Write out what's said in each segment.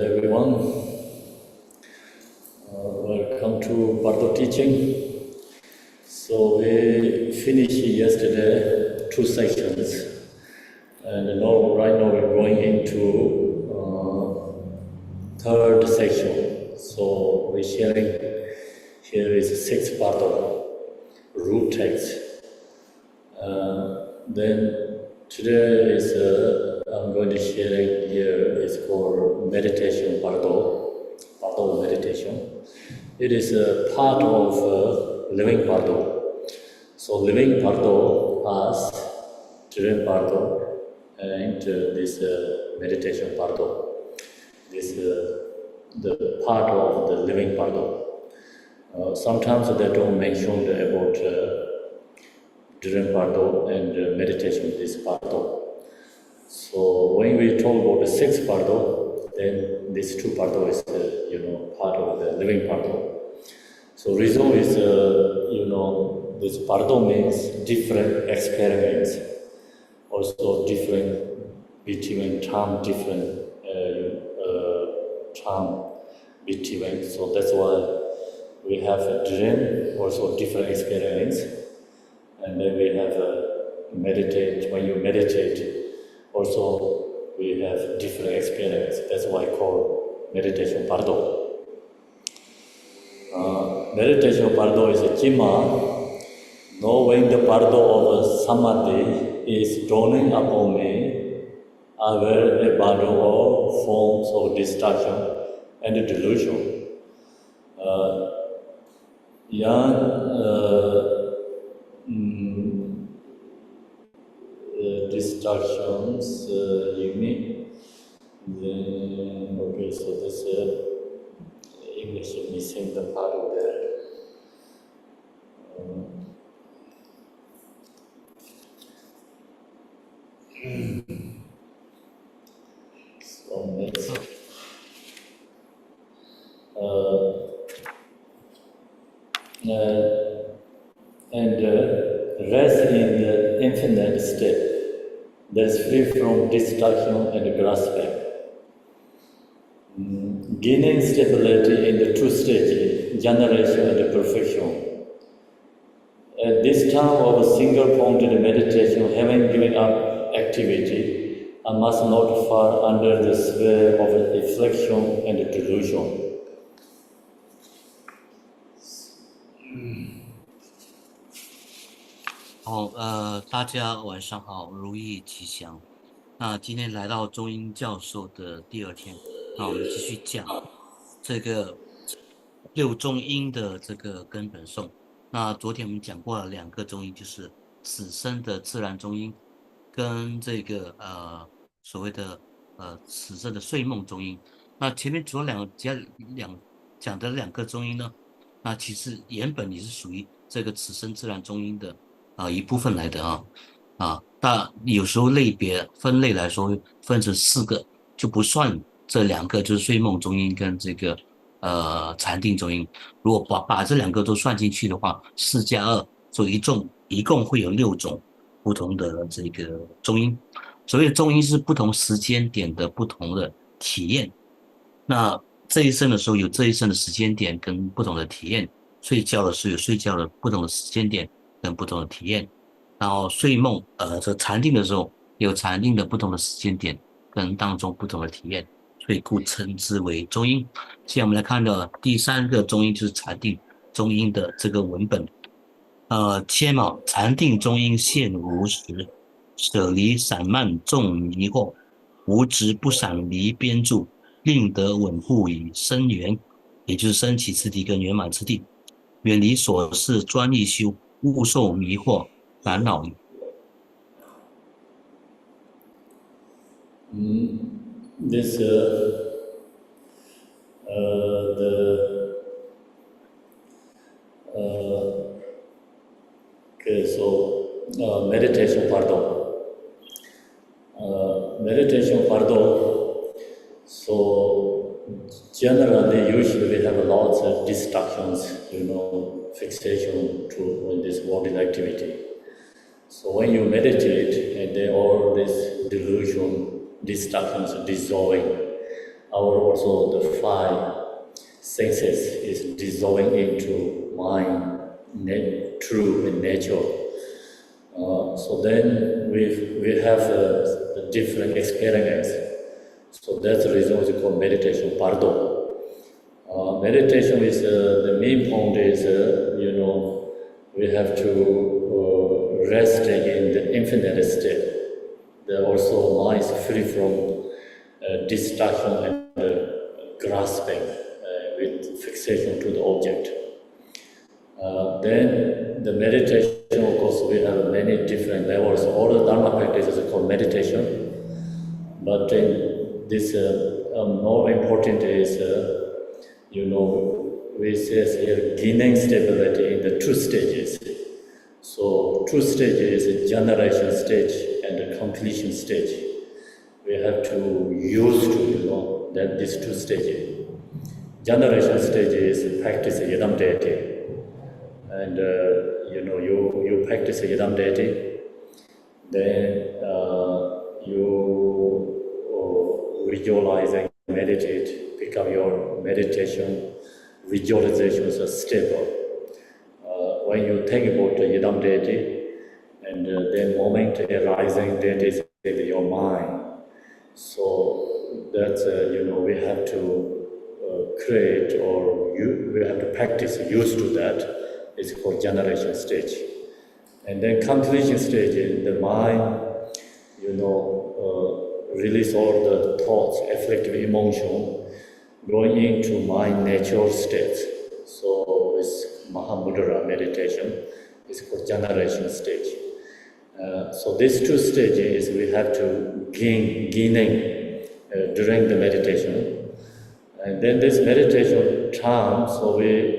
Everyone. Welcome to Bardo Teaching. So we finished yesterday 2 sections, and right now we're going into 3rd section. So we're sharing here is 6th Bardo root text. Then today is I'm going to share here is called meditation Bardo meditation. It is a part of living Bardo. So living Bardo has dream Bardo and this meditation Bardo. This the part of the living Bardo. Sometimes they don't mention about dream Bardo and meditation this Bardo. So when we talk about the 6th Bardo, then these 2 Bardo is living Bardo. So reason is, this Bardo means different experiments, also different between term, different term between. So that's why we have a dream, also different experiments, and then we have a meditate. When you meditate, also we have different experience. That's why I call meditation Bardo. Meditation Bardo is a Jima, knowing the Bardo of Samadhi is dawning upon me, I wear a bundle of forms of distraction and delusion. Distractions, you mean? Okay, so this English is missing the part of there. So next. And rest in the infinite state that is free from distraction and grasping. Gaining stability in the true stage, generation and perfection. At this time of a single-pointed meditation, having given up activity, I must not fall under the spell of affliction and delusion. 好，大家晚上好，如意吉祥。那今天来到中英教授的第2天，那我们继续讲这个6中阴的这个根本颂。那昨天我们讲过了2个中阴，就是此生的自然中阴，跟这个所谓的此生的睡梦中阴。那前面主要讲的2个中阴呢，那其实原本也是属于这个此生自然中阴的一部分来的但有时候类别分类来说分成4个，就不算这2个，就是睡梦中阴跟这个禅定中阴。如果把这2个都算进去的话，4加2，所以一共会有6种不同的这个中阴。所谓的中阴是不同时间点的不同的体验。那这一生的时候有这一生的时间点跟不同的体验，睡觉的时候有睡觉的不同的时间点跟不同的体验，然后睡梦这禅定的时候有禅定的不同的时间点跟当中不同的体验，所以故称之为中阴。现在我们来看到第3个中阴，就是禅定中阴的这个文本。切卯禅定中阴现无时，舍离散漫众迷惑，无执不闪离边住，令得稳固以生圆，也就是升起次第跟圆满次第，远离所事专一修，勿受迷惑烦恼。This okay, so meditation Bardo. Meditation Bardo. So generally, usually we have lots of distractions, fixation to this worldly activity. So when you meditate, and then all this delusion, distractions dissolving, also the 5 senses is dissolving into mind, true nature. So then we have a different experience. So that's the reason it's called meditation Bardo. Meditation is the main point is we have to rest in the infinite state. Also mind is free from distraction and grasping with fixation to the object. Then the meditation, of course, we have many different levels. All the Dharma practices are called meditation. But then this more important is, we say here, gaining stability in the two stages. So two stages is generation stage and the completion stage. We have to use to, that these two stages. Generation stage is practice yidam deity, and you practice yidam deity, then you visualize and meditate, become your meditation visualizations are stable. When you think about the yidam deity, and then moment arising, that is in your mind. So that's we have to create, or we have to practice used to that. It's called generation stage. And then completion stage in the mind, release all the thoughts, afflictive emotion, going into mind natural states. So it's Mahamudra meditation. It's called generation stage. So these two stages we have to gaining during the meditation. And then this meditation term, so we,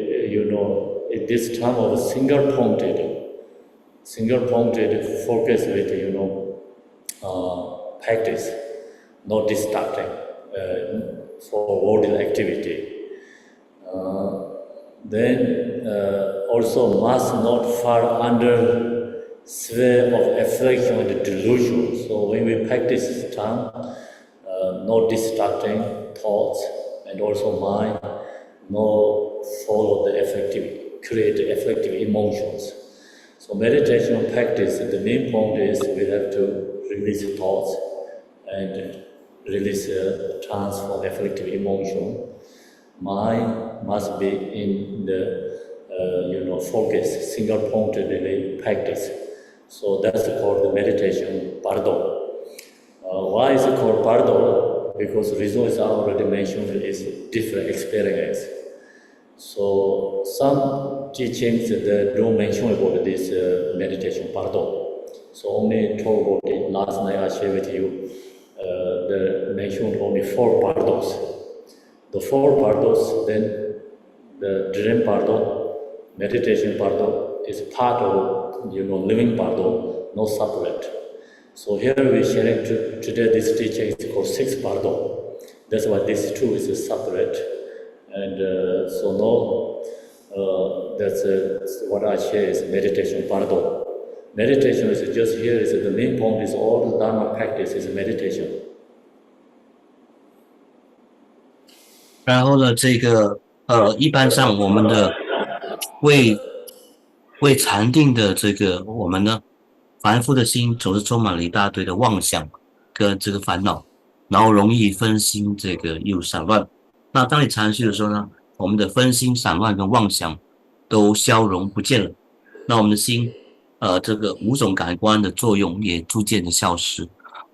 this term of single pointed focus with, practice, not distracting for worldly activity. Then also must not fall under sphere of affliction and delusion. So when we practice this term, no distracting thoughts, and also mind, no follow the affective, create affective emotions. So meditation practice, the main point is we have to release thoughts and release transform affective emotion. Mind must be in the focus, single pointedly practice. So that's called the meditation Bardo. Why is it called Bardo? Because results are already mentioned is different experience. So some teachings that don't mention about this meditation Bardo. So only talk about it. Last night I shared with you. The mentioned only 4 Bardos. The 4 Bardos, then the dream Bardo, meditation Bardo is part of living Bardo, no separate. So here we sharing today this teaching is called 6 Bardo. That's why this 2 is separate. And so now that's what I share is meditation Bardo. Meditation is just here is the main point is all the Dharma practice is meditation. 然后呢，一般上我们的为禅定的我们呢，凡夫的心总是充满了一大堆的妄想跟这个烦恼，然后容易分心又散乱。那当你禅修的时候呢，我们的分心、散乱跟妄想都消融不见了，那我们的心5种感官的作用也逐渐的消失，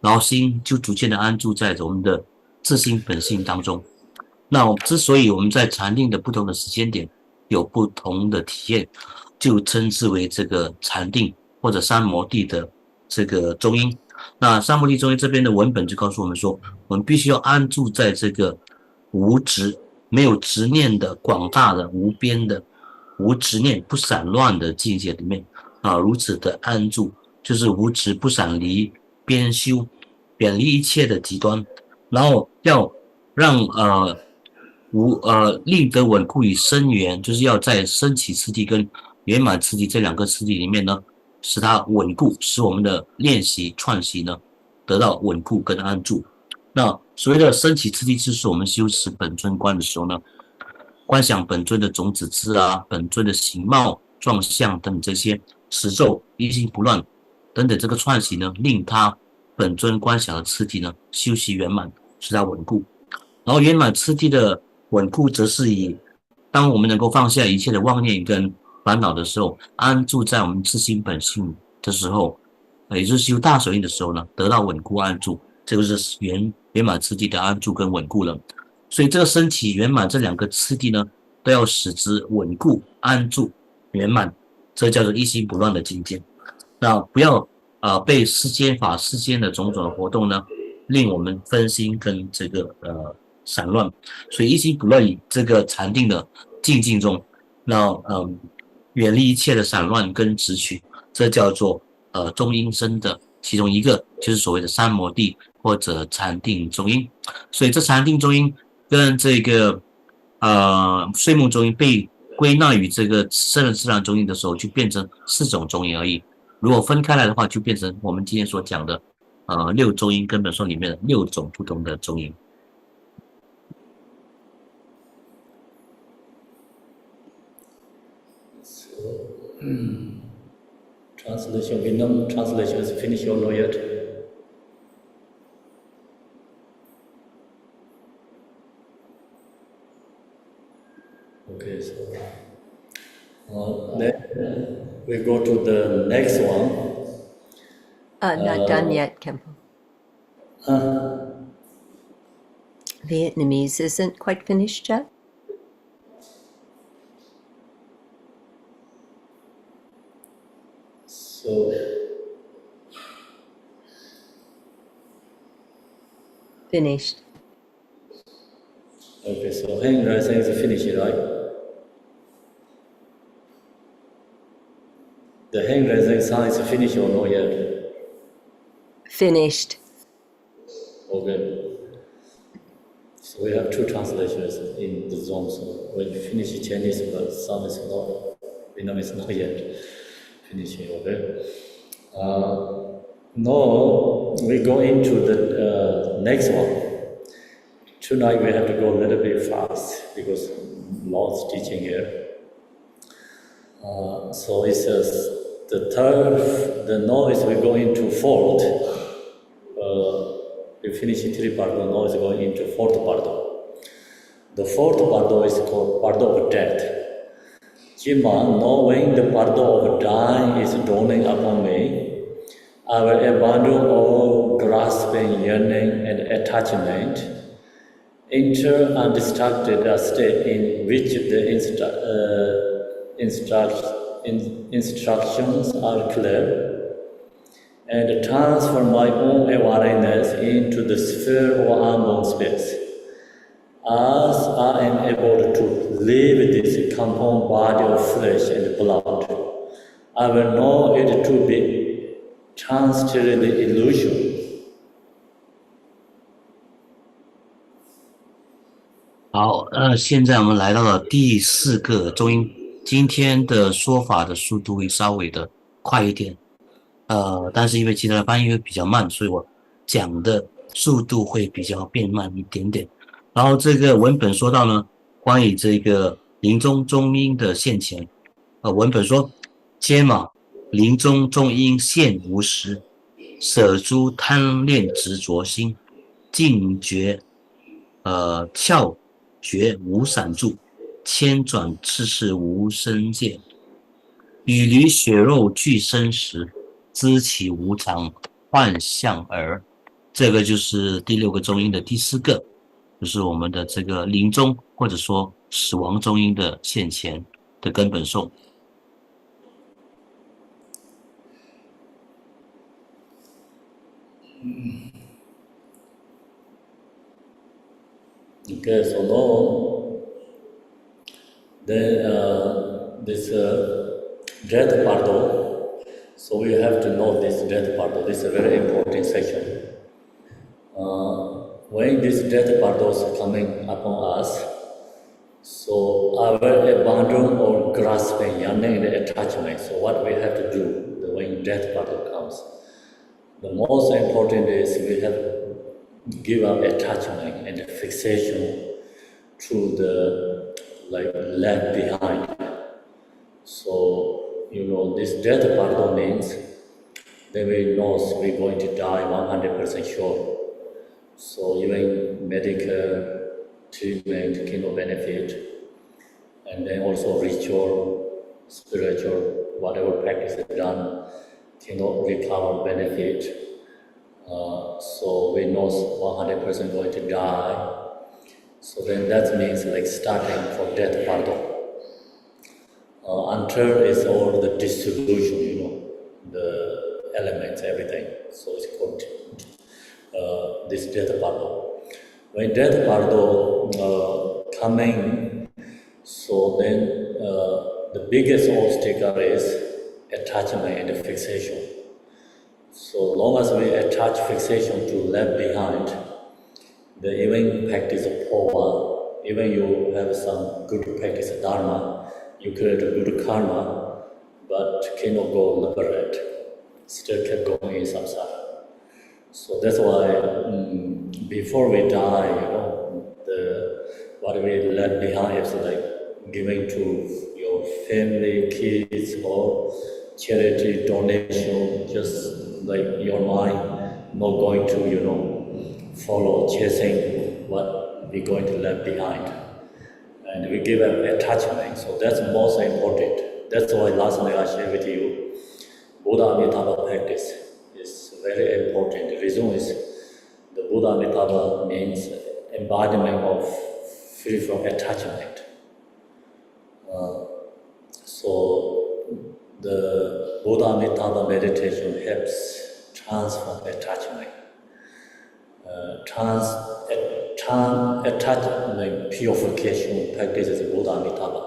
然后心就逐渐的安住在我们的自心本性当中。那之所以我们在禅定的不同的时间点有不同的体验，就称之为这个禅定或者三摩地的中阴。那三摩地中阴这边的文本就告诉我们说，我们必须要安住在这个无执、没有执念的广大的无边的无执念不散乱的境界里面啊，如此的安住，就是无执不散离边修，远离一切的极端，然后要让令得稳固与深圆，就是要在升起次第跟圆满次第这2个次第里面呢，使它稳固，使我们的练习串习呢得到稳固跟安住。那所谓的升起次第，就是我们修持本尊观的时候呢，观想本尊的种子姿啊，本尊的形貌、状相等这些持咒、一心不乱等等这个串习呢，令它本尊观想的次第呢修习圆满，使它稳固。然后圆满次第的稳固，则是以当我们能够放下一切的妄念跟烦恼的时候，安住在我们自心本性的时候，也就是修大手印的时候呢，得到稳固安住，这个是圆满次第的安住跟稳固了。所以这个升起圆满这2个次第呢，都要使之稳固安住圆满，这叫做一心不乱的境界。那不要被世间法世间的种种的活动呢，令我们分心跟散乱，所以一心不乱以这个禅定的境界中，那远离一切的散乱跟执取，这叫做中阴身的其中一个，就是所谓的三摩地或者禅定中阴。所以这禅定中阴跟睡梦中阴被归纳于这个生人自然中阴的时候，就变成4种中阴而已。如果分开来的话，就变成我们今天所讲的6中阴根本说里面的6种不同的中阴。Translation, Vietnam translation is finished or not yet? Okay, so then we go to the next one. Not done yet, Khenpo. Vietnamese isn't quite finished yet. So Finished. okay, so hang rising is finished, right? The hang rising sign is finished or not yet? Finished. Okay. So we have 2 translations in the zone. So when you finish Chinese, but some is not, Vietnam is not yet finishing. Okay. Now we go into the next one. Tonight we have to go a little bit fast because Lord's teaching here. So it says the third, the noise we go into 4th. We finish 3 Bardo, now is going into 4th Bardo. The 4th Bardo is called Bardo of Death. Jima, knowing the Bardo of dying is dawning upon me, I will abandon all grasping, yearning, and attachment, enter undistracted state in which the instructions are clear, and transfer my own awareness into the sphere of unknown space. As I am able to leave this compound body of flesh and blood, I will know it to be transitory illusion. 好，现在我们来到了第4个中阴。今天的说法的速度会稍微的快一点，但是因为其他的翻译会比较慢，所以我讲的速度会比较变慢一点点。然后这个文本说到呢，关于这个临终中阴的现前，文本说：皆嘛，临终中阴现无时，舍诸贪恋执着心，尽觉窍觉无散住，千转世事无生界。与离血肉俱生时，知其无常，幻象而。这个就是第6个中阴的第4个，就是我们的这个临终或者说死亡中阴的现前的根本颂。Okay, so now then this death Bardo. So we have to know this death Bardo. This is a very important section. When this death Bardo is coming upon us, so our abandon or grasping, yearning, and attachment. So what we have to do when death Bardo comes? The most important is we have to give up attachment and fixation to the left behind. So this death Bardo means that we know we're going to die 100% sure. So even medical treatment cannot benefit, and then also ritual, spiritual, whatever practice is done cannot recover benefit. So we know 100% going to die. So then that means starting from death Bardo. Until is all the dissolution, the elements, everything. So it's called this death Bardo. When death Bardo coming, so then the biggest obstacle is attachment and fixation. So long as we attach fixation to left behind, the even practice of power, even you have some good practice Dharma, you create a good karma, but cannot go liberate, still kept going in samsara. So that's why before we die, what we left behind is like giving to your family, kids, or charity donation, just like your mind not going to, follow, chasing what we're going to leave behind. And we give an attachment, so that's most important. That's why last night I shared with you, Buddha Amitabha practice is very important. The reason is the Buddha Amitabha means embodiment of free from attachment. So the Buddha Amitabha meditation helps transform attachment. Attachment purification practices Buddha Amitabha.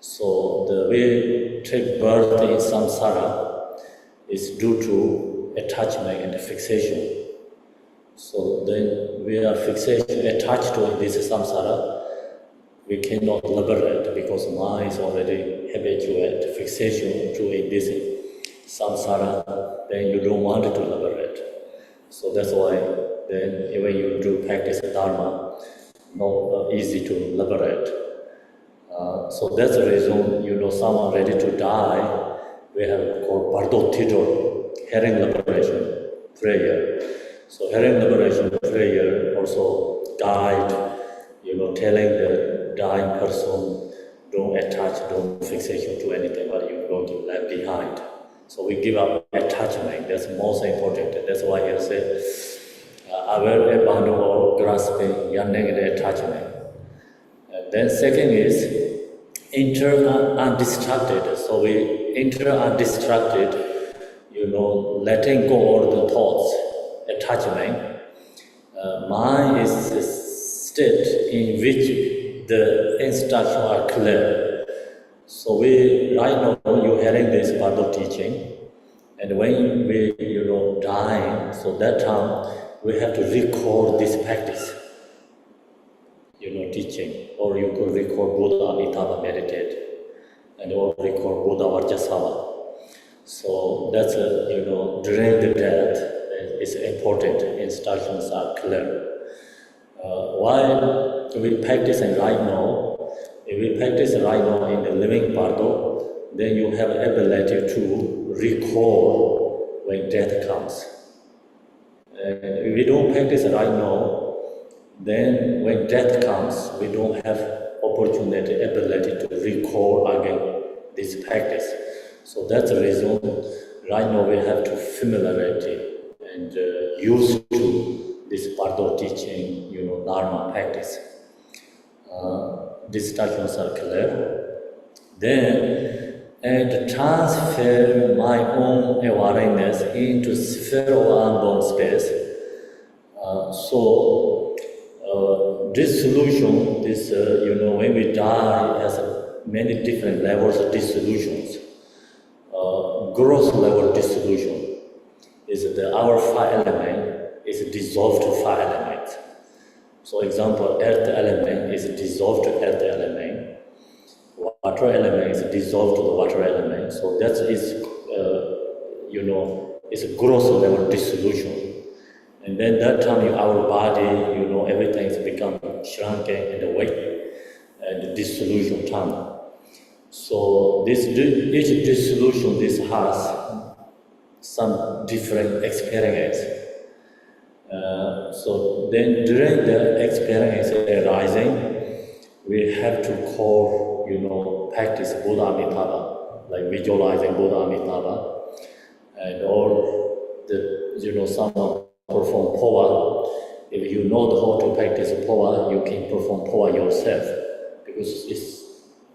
So the way take birth in samsara is due to attachment and fixation. So then we are attached to this samsara, we cannot liberate because mind is already habituated fixation to in this samsara, then you don't want to liberate. So that's why then when you do practice Dharma, not easy to liberate. So that's the reason, someone ready to die, we have called Bardo Teachings, hearing liberation prayer. So hearing liberation prayer also guide, telling the dying person, don't attach, don't fixation to anything what you're going to leave behind. So we give up attachment, that's most important. That's why he said, aware abandon or grasping, yearning and attachment. And then second is, enter undistracted. So we enter undistracted, letting go all the thoughts, attachment. Mind is a state in which the instructions are clear. So right now you're hearing this Bardo teaching, and when we, dying, so that time we have to record this practice. Teaching, or you could record Buddha Amitabha meditate, and or record Buddha Vajrasattva. So that's during the death, it's important. Instructions are clear. While we practicing right now, if we practice right now in the living Bardo, then you have ability to recall when death comes. And if we don't practice right now, then when death comes, we don't have opportunity, ability to recall again this practice. So that's the reason right now we have to familiarity and used to this Bardo teaching, Dharma practice. These instructions are clear. Then, and transfer my own awareness into sphere of unborn space. Dissolution, when we die, has many different levels of dissolutions. Gross level dissolution is our fire element is dissolved to fire element. So example, earth element is dissolved to earth element. Water element is dissolved to the water element. So that is, is a gross level dissolution. And then that time our body, everything has become shrunken and weight and dissolution time. So each dissolution, this has some different experience. So then during the experience arising, we have to call, practice Buddha Amitabha, like visualizing Buddha Amitabha, and or some perform powa. If you know how to practice powa, you can perform powa yourself, because it's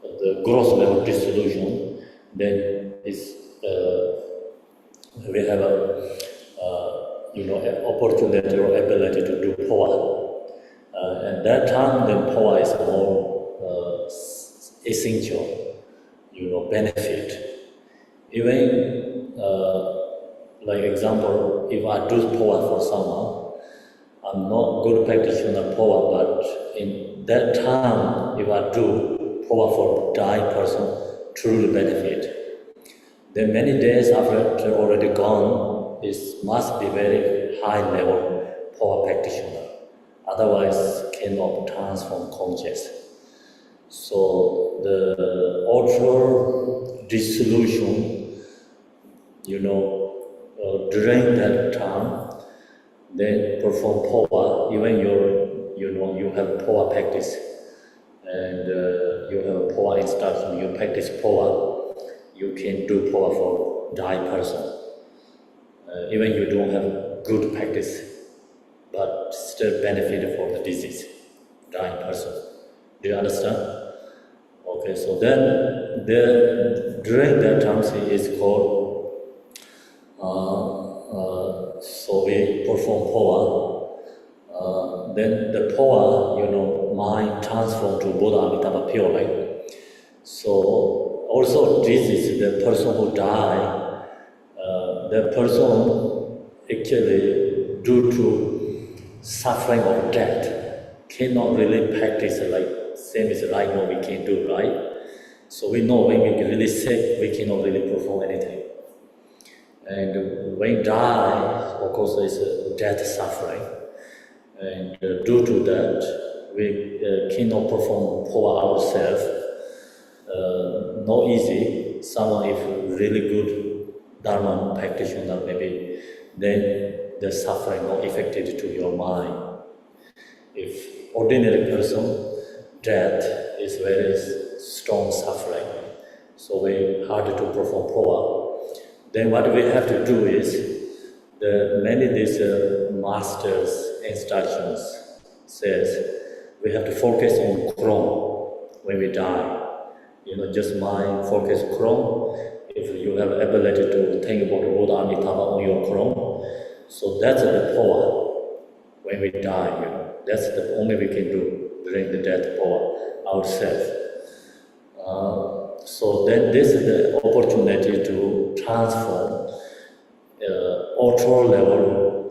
the gross level dissolution. Then we have an opportunity or ability to do powa. And that time, then powa is more essential, benefit. Even like example, if I do powa for someone, I'm not good practitioner powa, but in that time, if I do powerful die person, truly benefit. Then many days after they're already gone, it must be very high level power practitioner. Otherwise, cannot transform conscious. So the ultra dissolution, during that time, then perform power. Even you have power practice, and you have power instruction. You practice power. You can do power for die person. Even you don't have good practice, but still benefit for the disease, dying person. Do you understand? Okay, so then during that time is called, so we perform power, then the power, mind transform to Buddha Amitabha pure light. So also this is the person who died, the person actually due to suffering of death cannot really practice like same as right now we can do, right? So we know when we really sick, we cannot really perform anything. And when die, of course, is death suffering. And due to that, we cannot perform power ourselves. Not easy. Someone if really good Dharma practitioner, maybe then the suffering not affected to your mind. If ordinary person, death is very strong suffering, so very hard to perform power. Then what we have to do is, many these masters instructions says we have to focus on Krom when we die. Just mind focus Krom. If you have ability to think about Buddha Amitabha on your Krom, so that's the power when we die. That's the only we can do during the death power ourselves. So then this is the opportunity to transform ultra level,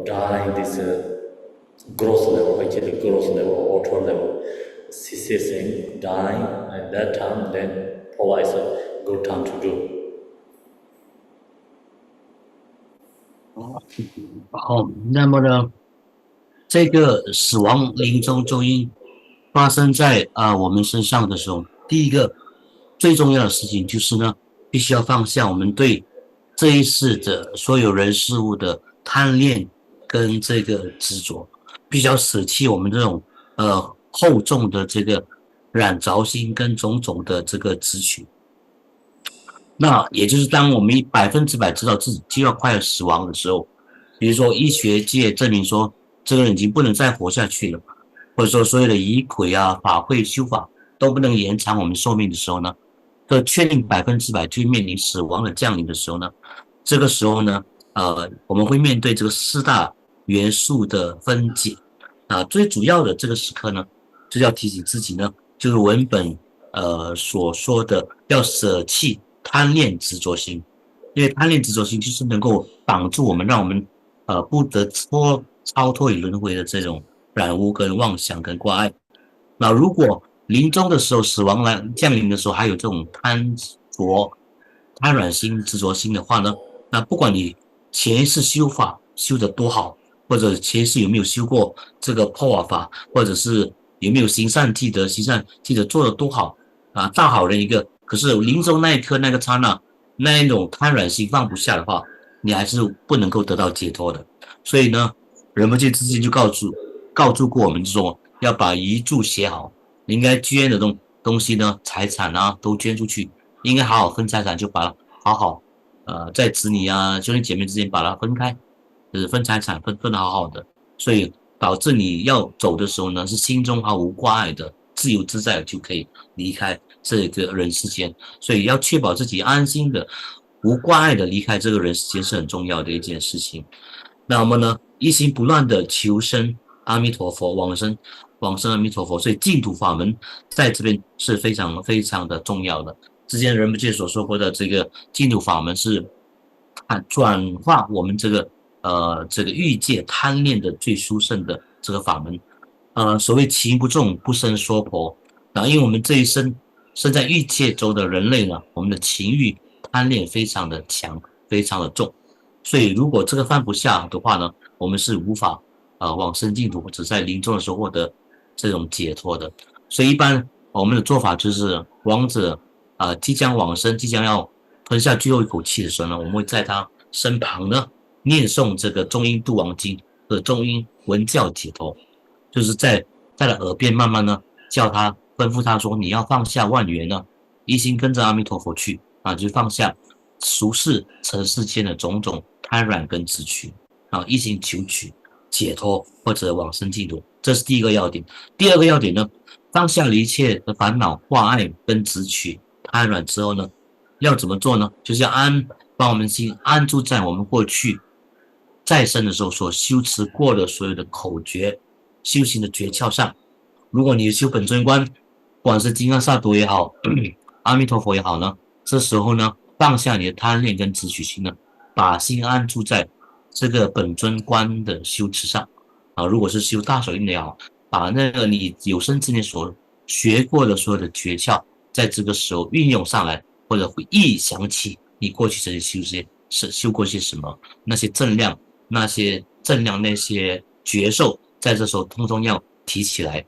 dying this gross level, actually gross level, ultra level, ceasing, dying, and that time then power is a good time to do. 好，那么呢，这个死亡临终咒音发生在我们身上的时候，第一个最重要的事情就是呢，必须要放下我们对这一世的所有人事物的贪恋跟这个执着，必须要舍弃我们这种厚重的这个染着心跟种种的这个执取。那也就是当我们100%知道自己就要快要死亡的时候，比如说医学界证明说这个人已经不能再活下去了，或者说所有的仪轨啊、法会、修法都不能延长我们寿命的时候呢，这确定100%就面临死亡的降临的时候呢，这个时候呢，我们会面对这个4大元素的分解最主要的这个时刻呢，就要提醒自己呢，就是文本所说的要舍弃贪恋执着心，因为贪恋执着心就是能够绑住我们，让我们不得超脱于轮回的这种染污跟妄想跟挂碍。那如果临终的时候，死亡来降临的时候，还有这种贪婪心、执着心的话呢，那不管你前一世修法修得多好，或者前一世有没有修过这个破瓦法，或者是有没有行善积德做得多好大好人一个，可是临终那一刻那个刹那，那一种贪婪心放不下的话，你还是不能够得到解脱的。所以呢，仁波切之前就告诉过我们说，要把遗嘱写好，你应该捐的东西呢，财产都捐出去，应该好好分财产，就把它好好在子女兄弟姐妹之间把它分开，就是分财产分得好好的，所以导致你要走的时候呢，是心中毫无挂碍的，自由自在就可以离开这个人世间。所以要确保自己安心的、无挂碍的离开这个人世间是很重要的一件事情。那我们呢，一心不乱的求生阿弥陀佛，往生阿弥陀佛。所以净土法门在这边是非常非常的重要的。之前仁波切所说过的这个净土法门是转化我们这个这个欲界贪恋的最殊胜的这个法门。所谓情不重不生娑婆，因为我们这一生生在欲界中的人类呢，我们的情欲贪恋非常的强，非常的重，所以如果这个放不下的话呢，我们是无法往生净土或者在临终的时候获得这种解脱的。所以一般我们的做法就是亡者即将往生，即将要吞下最后一口气的时候呢，我们会在他身旁呢念诵这个中阴度亡经和中阴闻教解脱，就是在他耳边慢慢呢叫他吩咐他说，你要放下万缘呢，一心跟着阿弥陀佛去就放下俗世尘世间的种种贪婪跟执取一心求取解脱或者往生净土，这是第一个要点。第二个要点呢，放下了一切的烦恼挂碍跟执取贪婪之后呢，要怎么做呢？就是要把我们心安住在我们过去在生的时候所修持过的所有的口诀修行的诀窍上。如果你修本尊观，不管是金刚萨埵也好阿弥陀佛也好呢，这时候呢放下你的贪恋跟执取心呢，把心安住在这个本尊观的修持上如果是修大手印的也好，把那个你有生之年所学过的所有的诀窍在这个时候运用上来，或者会忆想起你过去这些修过些什么，那些正量那些觉受，在这时候通通要提起来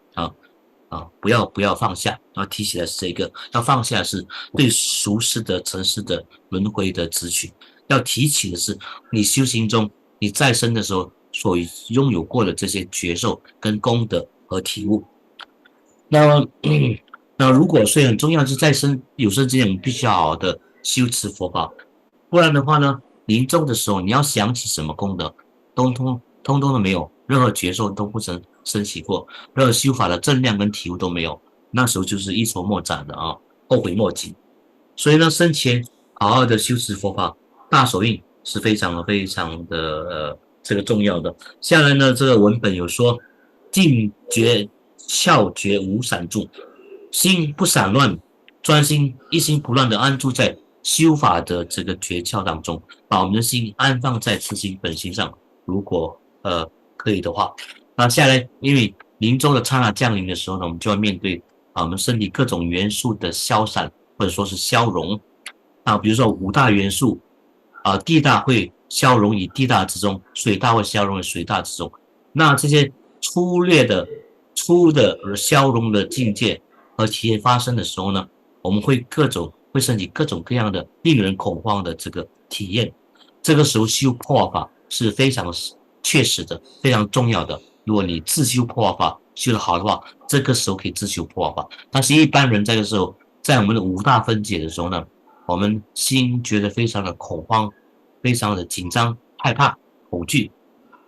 不要放下，提起来是这个，要放下是对俗世的尘世的轮回的执取，要提起的是你修行中你在生的时候所拥有过的这些觉受跟功德和体悟。那如果所以很重要，是在生有生之年我们必须要好好的修持佛法，不然的话呢，临终的时候你要想起什么功德，通通都没有，任何觉受都不曾升起过，任何修法的正量跟体悟都没有，那时候就是一筹莫展的后悔莫及。所以呢，生前好好的修持佛法，大手印是非常的这个重要的。下来呢，这个文本有说，尽觉窍觉无散住，心不散乱，专心一心不乱的安住在修法的这个诀窍当中，把我们的心安放在自心本心上。如果可以的话，那下来因为临终的刹那降临的时候呢，我们就要面对我们身体各种元素的消散或者说是消融比如说五大元素地大会消融于地大之中，水大会消融于水大之中。那这些粗的消融的境界和体验发生的时候呢，我们会升起各种各样的令人恐慌的这个体验。这个时候修破瓦法是非常确实的，非常重要的。如果你自修破瓦法修得好的话，这个时候可以自修破瓦法。但是一般人这个时候在我们的五大分解的时候呢，我们心觉得非常的恐慌，非常的紧张害怕恐惧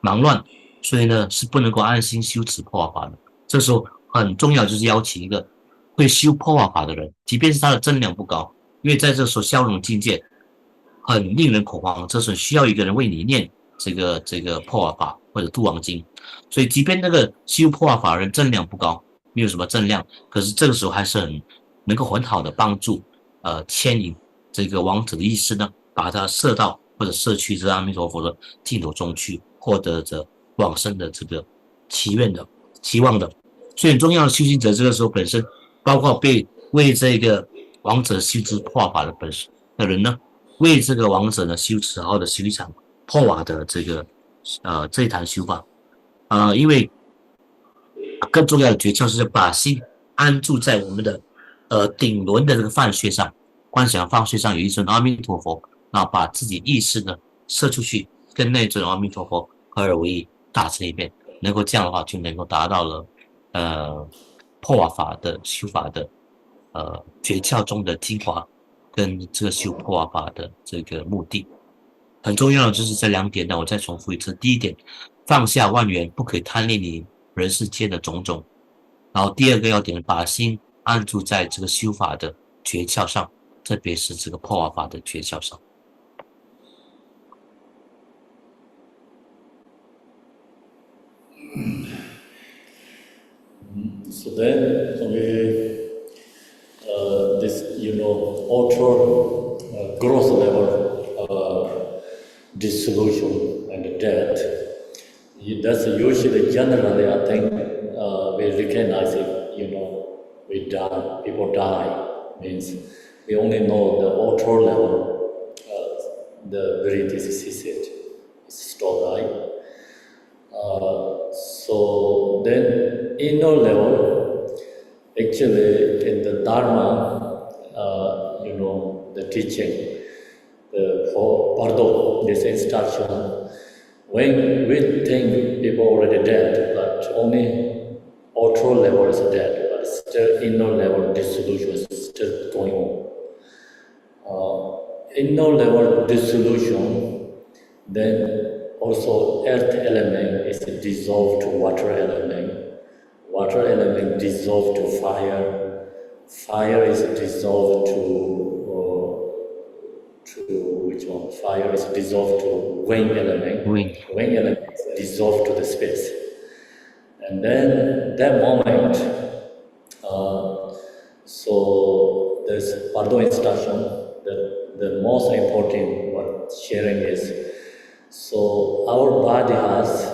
忙乱，所以呢是不能够安心修持破瓦法的。这时候很重要就是邀请一个会修破瓦法的人，即便是他的正量不高，因为在这时候消融境界很令人恐慌，这时候需要一个人为你念这个破瓦法或者度亡经。所以即便那个修破瓦法的人正量不高，没有什么正量，可是这个时候还是能够很好的帮助牵引这个亡者的意识呢，把他摄到或者摄去这阿弥陀佛的净土中去，获得着往生的这个期望的。所以很重要的修行者这个时候本身包括为这个亡者修持破瓦法的人呢，为这个亡者呢修持好的修一场破瓦的这一堂修法因为更重要的诀窍是把心安住在我们的顶轮的这个饭穴上，观想饭穴上有一尊阿弥陀佛，然后把自己意识呢射出去，跟那尊阿弥陀佛合而为一，大成一片。能够这样的话，就能够达到了破瓦法的修法的诀窍中的精华，跟这个修破瓦法的这个目的。很重要的就是这两点呢，我再重复一次。第一点，放下万缘，不可以贪恋你人世间的种种。然后第二个要点，把心安住在这个修法的诀窍上，特别是这个破瓦法的诀窍上。So then this ultra growth level dissolution and death, that's usually generally I think we recognize it, we die, people die, means we only know the outer level, the breath is ceased, it's stopped, right? So then inner level, actually in the Dharma, the teaching, the Bardo, this instruction, when we think people already dead, but only outer level is dead, but still inner level dissolution is still going on. Inner level dissolution, then also earth element is dissolved to water element. Water element dissolved to fire. Fire is dissolved to which one? Fire is dissolved to wind element. Wind. Wind element is dissolved to the space. And then that moment, so there's Bardo instruction. The most important what sharing is, so our body has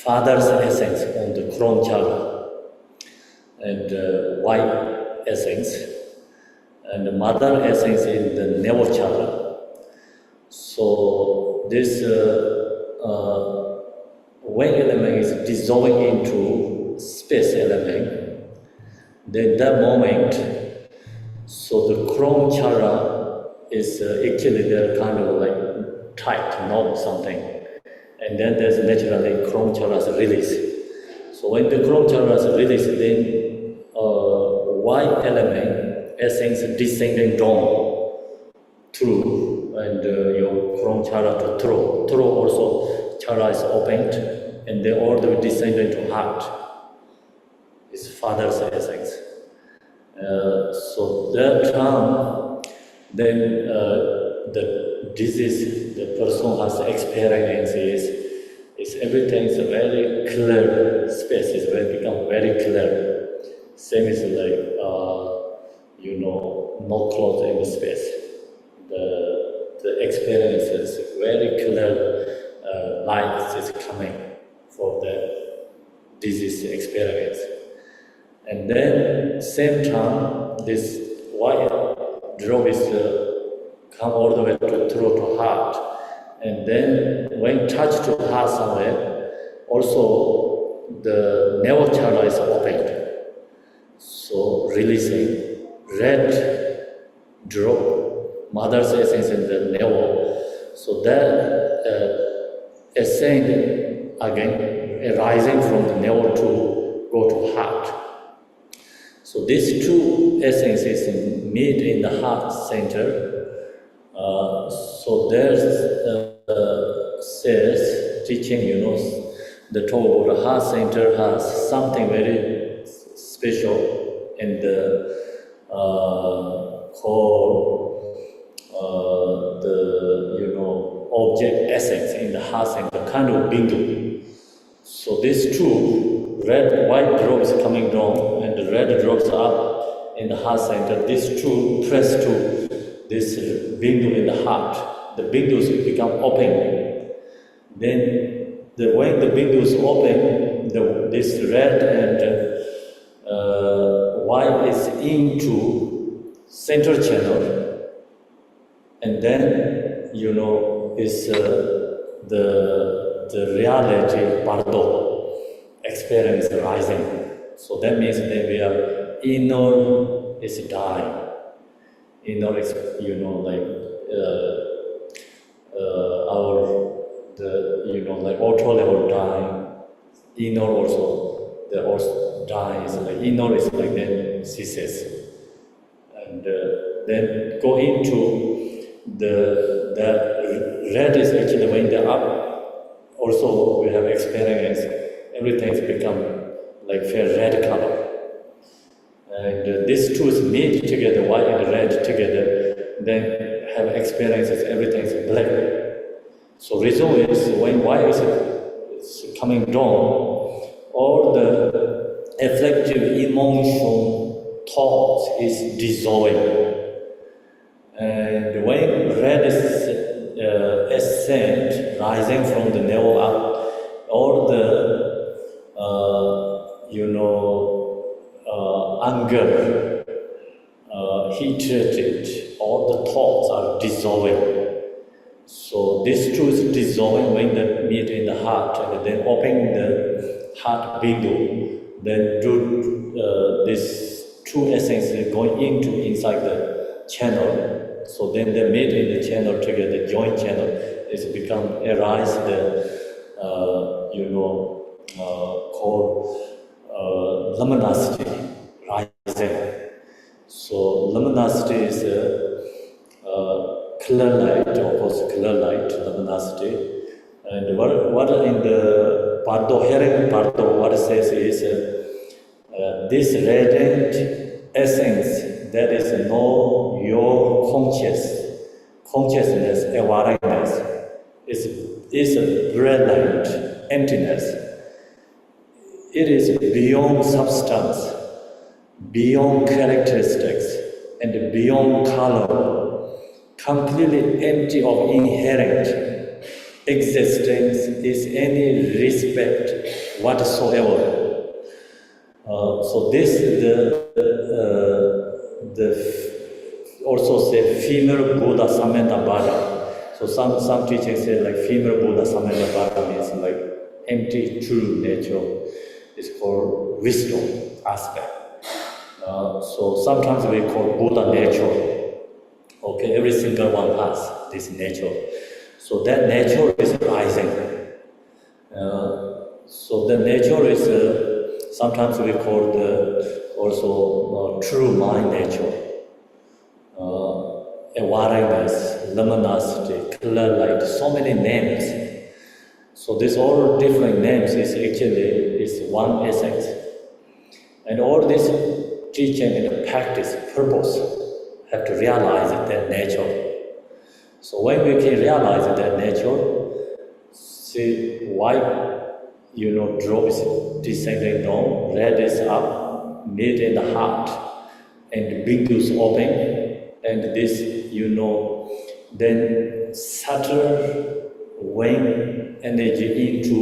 father's essence on the crown chakra and white essence, and the mother essence in the navel chakra. So this wind element is dissolving into space element. Then that moment, so the crown chakra is actually they're kind of like tight, knot something. And then there's naturally crown chakras release. So when the crown chakras release, then white element essence descending down through, and your crown chakra to throat. Throat also chakra is opened, and then all the way descend into heart. It's father's essence. So that time, then the disease the person has experienced is everything is very clear. Space is become very clear. Same as like no clothes in the space. The experience is very clear. Light is coming for the disease experience. And then same time, this white drop is come all the way through to heart. And then when touch to heart somewhere, also the navel chakra is opened. So releasing red drop, mother's essence in the navel. So that ascend again, arising from the navel to go to heart. So these two essences meet in the heart center. So there's says teaching, the talk about the heart center has something very special in the called the object essence in the heart center, kind of bindu. So these two red, white drops coming down and the red drops up in the heart center. These two press to this bindu in the heart. The bindus become open. Then when the bindus open, this red and white is into center channel, and then is the reality Bardo experience rising. So that means that we are inner is dying. Inner is like outer level dying. Inner also the also dying is like inner is like then ceases, and then go into the red is actually when they're up. Also, we have experience. Everything's become like fair red color. And these two meet together, white and red together, then have experiences, everything's black. So reason is when white is coming down, all the afflictive emotion, thoughts is dissolving. And when red is ascend, rising from the navel up, all the anger, hatred, all the thoughts are dissolving. So this truth is dissolving when they meet in the heart, and then opening the heart window, then this true essence is going inside the channel. So then they meet in the channel together, joint channel. It's become arise the called luminosity rising. So luminosity is clear light, of course, clear light, luminosity. And what in the Bardo, hearing Bardo, what it says is this radiant essence that is no your consciousness, awareness, is a brilliant emptiness. It is beyond substance, beyond characteristics, and beyond color, completely empty of inherent existence is any respect whatsoever. So this is the also say female Buddha Samantha. So some teachings say like female Buddha Samantha means like empty true nature. It's called wisdom aspect. So sometimes we call Buddha nature. Okay, every single one has this nature. So that nature is rising. So the nature is sometimes we call the also true mind nature. Awareness, luminosity, clear light, so many names. So these all different names is actually one essence. And all this teaching and practice, purpose, have to realize that nature. So when we can realize that nature, see white, drop is descending down, red is up, mid in the heart, and windows open, and this, then subtle wind energy into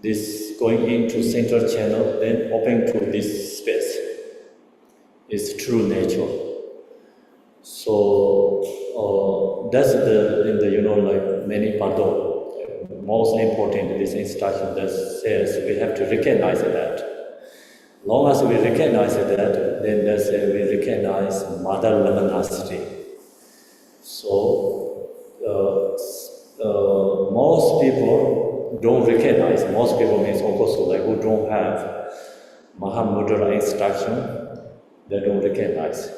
this, going into central channel, then open to this space. Is true nature. So that's like many Bardo. Most important this instruction that says we have to recognize that. Long as we recognize that, then that's we recognize mother luminosity. So most people don't recognize. Most people means also like who don't have Mahamudra instruction. They don't recognize.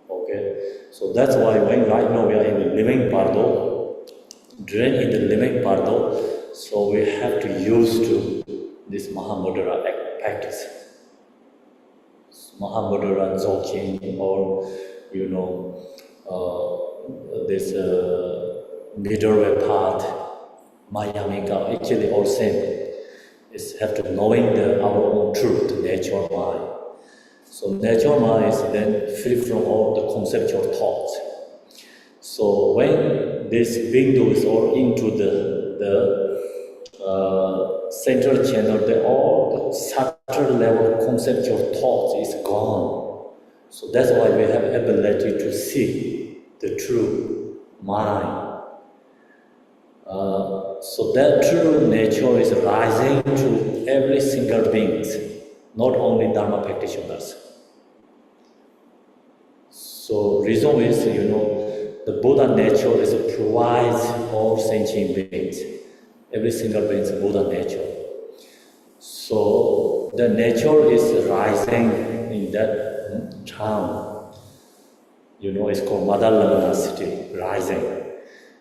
Okay, so that's why when right now we are in the living Bardo, during in the living Bardo, so we have to use to this Mahamudra practice. Mahamudra Dzogchen or this middle way path, Mayamika, actually all same. Is have to knowing our own truth, nature mind. So nature mind is then free from all the conceptual thoughts. So when this window is all into the central channel, all the subtle level conceptual thoughts is gone. So that's why we have ability to see the true mind. So that true nature is rising to every single being, not only Dharma practitioners. So reason is, the Buddha nature is provides all sentient beings. Every single being is Buddha nature. So the nature is rising in that town. It's called Mother Luminosity, rising.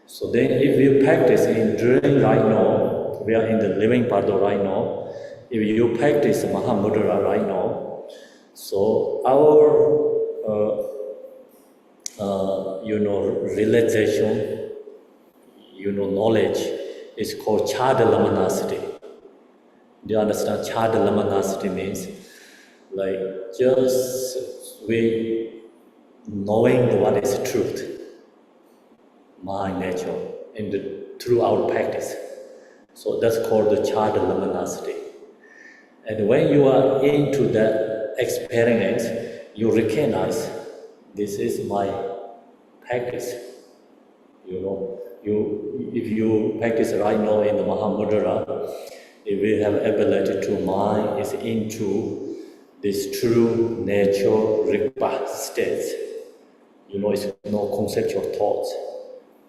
So then if you practice during right now, we are in the living Bardo right now, if you practice Mahamudra right now, so our realization, knowledge is called Chada luminosity. Do you understand? Chada luminosity means like just we knowing what is truth, mind nature, through our practice. So that's called the child luminosity. And when you are into that experience, you recognize this is my practice. If you practice right now in the Mahamudra, if we have ability to mind is into this true nature Rigpa state. It's no conceptual thoughts.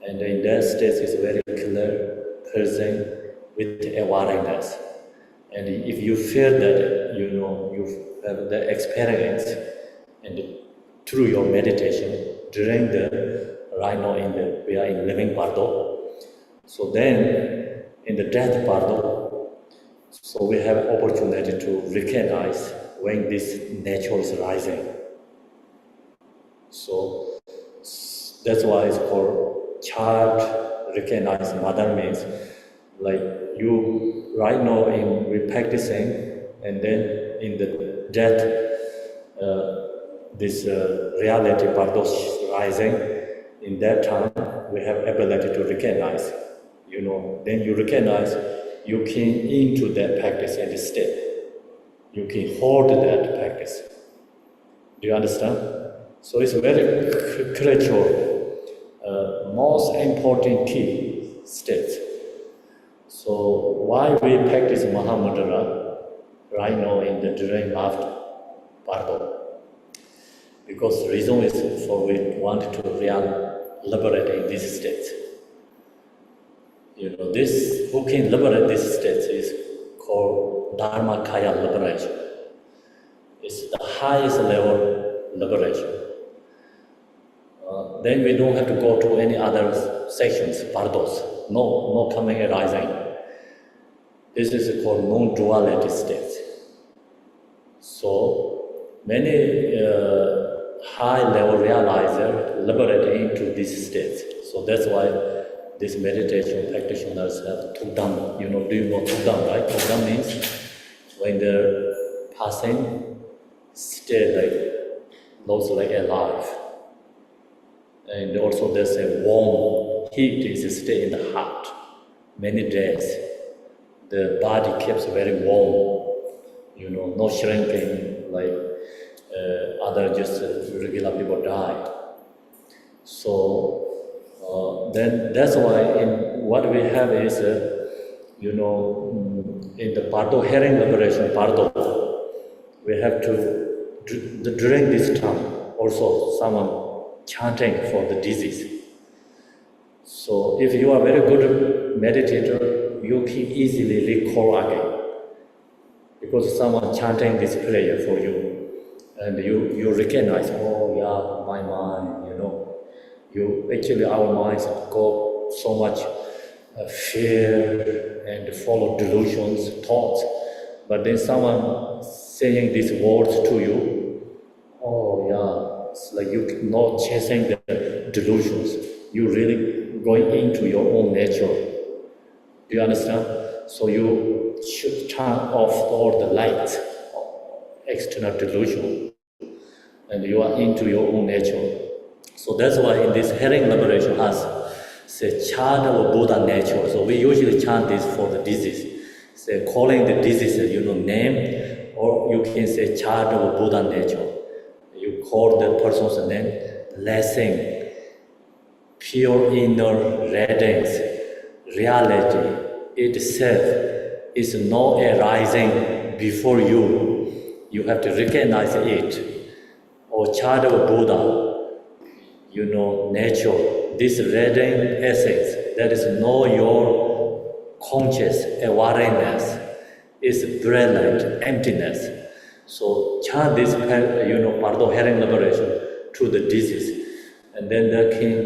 And in that state is very clear, present with awareness. And if you feel that, you have the experience, and through your meditation, during right now we are in living Bardo. So then, in the death Bardo, so we have opportunity to recognize when this nature is rising. So that's why it's called child recognize mother means like you right now we're practicing, and then in the death this reality Bardo rising. In that time we have ability to recognize. Then you recognize you can into that practice and stay. You can hold that practice. Do you understand? So it's very critical, most important key state. So why we practice Mahamudra right now in the during after Bardo? Because the reason is for we want to liberate in this state. This who can liberate this state is called Dharmakaya liberation. It's the highest level liberation. Then we don't have to go to any other sections, Bardos. No coming arising. This is called non-duality state. So many high-level realizer liberate into this state. So that's why these meditation practitioners have Tukdam. Do you know Tukdam, right? Tukdam means when they're passing, stay those alive. And also there's a warm heat is stay in the heart many days. The body keeps very warm, no shrinking like other just regular people die. So then that's why what we have is, in the Bardo hearing liberation, Bardo, we have to, during this time, also someone chanting for the disease. So if you are very good meditator, you can easily recall again, because someone chanting this prayer for you, and you recognize, oh yeah, my mind, our minds go so much fear and follow delusions, thoughts, but then someone saying these words to you, oh yeah, it's like you're not chasing the delusions, you're really going into your own nature. Do you understand? So you should turn off all the lights, external delusion, and you are into your own nature. So that's why in this hearing liberation has say chant of Buddha nature. So we usually chant this for the disease. Say calling the disease, name, or you can say chant of Buddha nature. You call the person's name, blessing, pure inner radiance, reality itself is not arising before you. You have to recognize it. Or chant of Buddha, nature, this radiant essence, that is know your conscious awareness, is brilliant emptiness. So chant this, Bardo hearing liberation to the disease, and then they can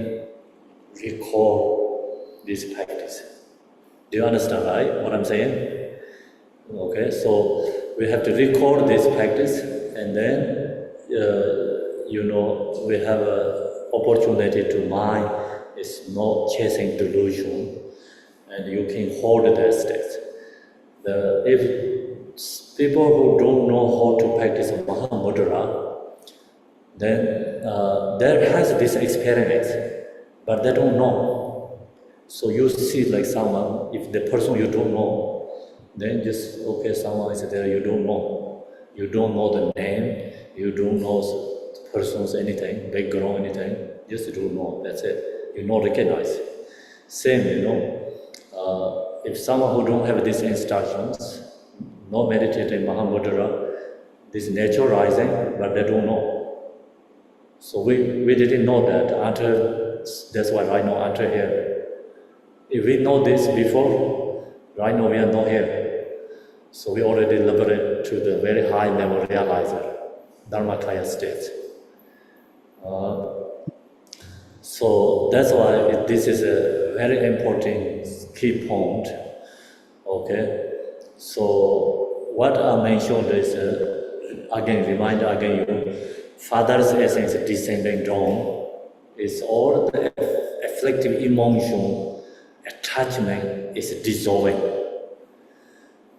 recall this practice. Do you understand, right, what I'm saying? Okay, so we have to record this practice, and then, we have an opportunity to mind is not chasing delusion, and you can hold that state. If people who don't know how to practice Mahamudra, then there has this experience, but they don't know. So you see like someone, if the person you don't know, then just, okay, someone is there you don't know. You don't know the name, you don't know the person's anything, background, anything, just you don't know, that's it. You not recognize. Same, if someone who don't have these instructions, no meditating Mahamudra, this nature rising, but they don't know. So we didn't know that until, that's why right now until here. If we know this before, right now we are not here. So we already liberate to the very high level realizer, Dharmakaya state. So that's why this is a very important key point. Okay. So what I mentioned is, again, remind again you, Father's essence descending down is all the afflictive emotion, attachment is dissolving.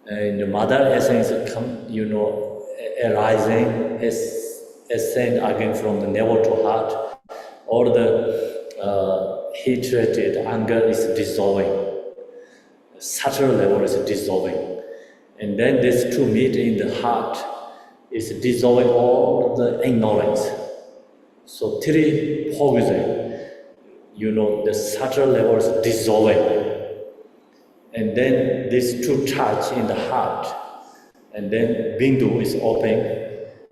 And the mother essence arising, ascend again from the navel to heart, all the hatred, anger is dissolving. Subtle level is dissolving. And then these two meet in the heart, is dissolving all the ignorance. So three poison, the subtle level is dissolving. And then these two touch in the heart, and then Bindu is open.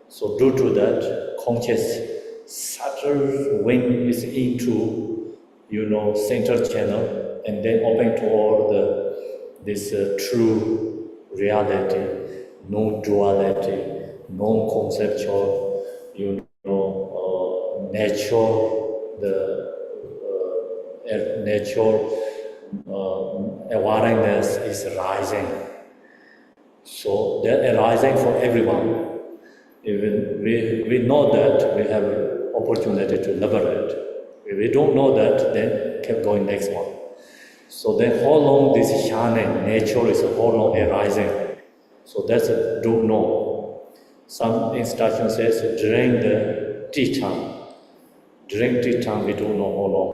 So due to that, conscious subtle wing is into, center channel, and then open to all this true reality, no duality, non-conceptual, nature, the nature awareness is rising. So that arising for everyone. Even we know that we have opportunity to liberate. If we don't know that, then keep going next one. So then how long this shining nature is how long arising. So that's a don't know. Some instruction says during the tea time. During tea time we don't know how long.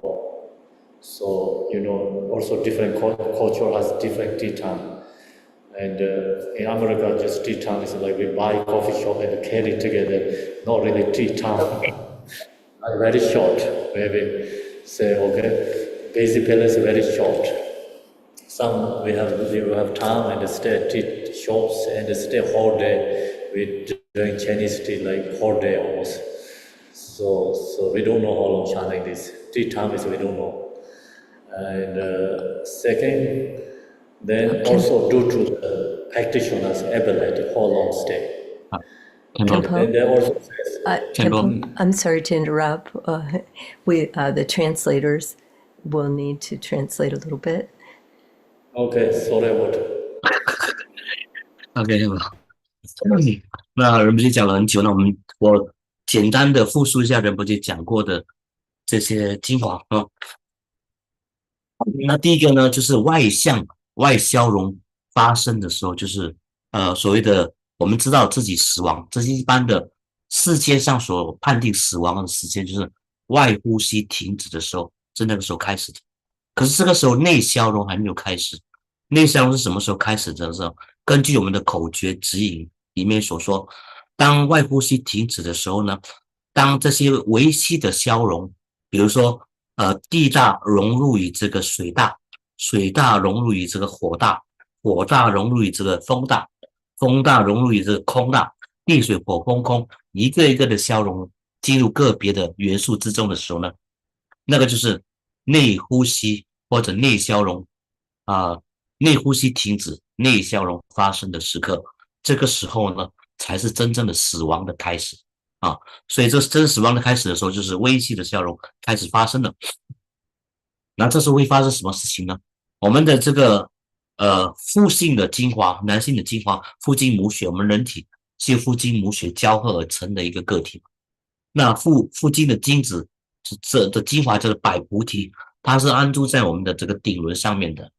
So, also different culture has different tea time. And in America, just tea time is like we buy coffee shop and carry together, not really tea time. Very short, maybe say, okay, basic palace is very short. Some we have time and stay at tea shops and stay whole day. We doing Chinese tea like whole day almost. So we don't know how long shining this. Tea time is we don't know. And second, then also due to the practitioner's ability, how long stay. And they also says, Khenpo, I'm sorry to interrupt. The translators will need to translate a little bit. Okay, sorry about OK， 那仁波切讲了很久，那我简单的复述一下仁波切讲过的这些精华啊。那第一个呢，就是外消融发生的时候，就是所谓的我们知道自己死亡，这是一般的世界上所判定死亡的时间，就是外呼吸停止的时候，是那个时候开始的。可是这个时候内消融还没有开始，内消融是什么时候开始的时候？根据我们的口诀指引里面所说，当外呼吸停止的时候呢，当这些微细的消融，比如说地大融入于这个水大，水大融入于这个火大，火大融入于这个风大，风大融入于这个空大，地水火风空，一个一个的消融进入个别的元素之中的时候呢，那个就是内呼吸或者内消融内呼吸停止，内消融发生的时刻，这个时候呢，才是真正的死亡的开始啊。所以这真死亡的开始的时候，就是微细的消融开始发生了。那这时候会发生什么事情呢？我们的这个父性的精华，男性的精华，父精母血，我们人体是由父精母血交合而成的一个个体。那父精的精子，这的精华叫做百菩提，它是安住在我们的这个顶轮上面的。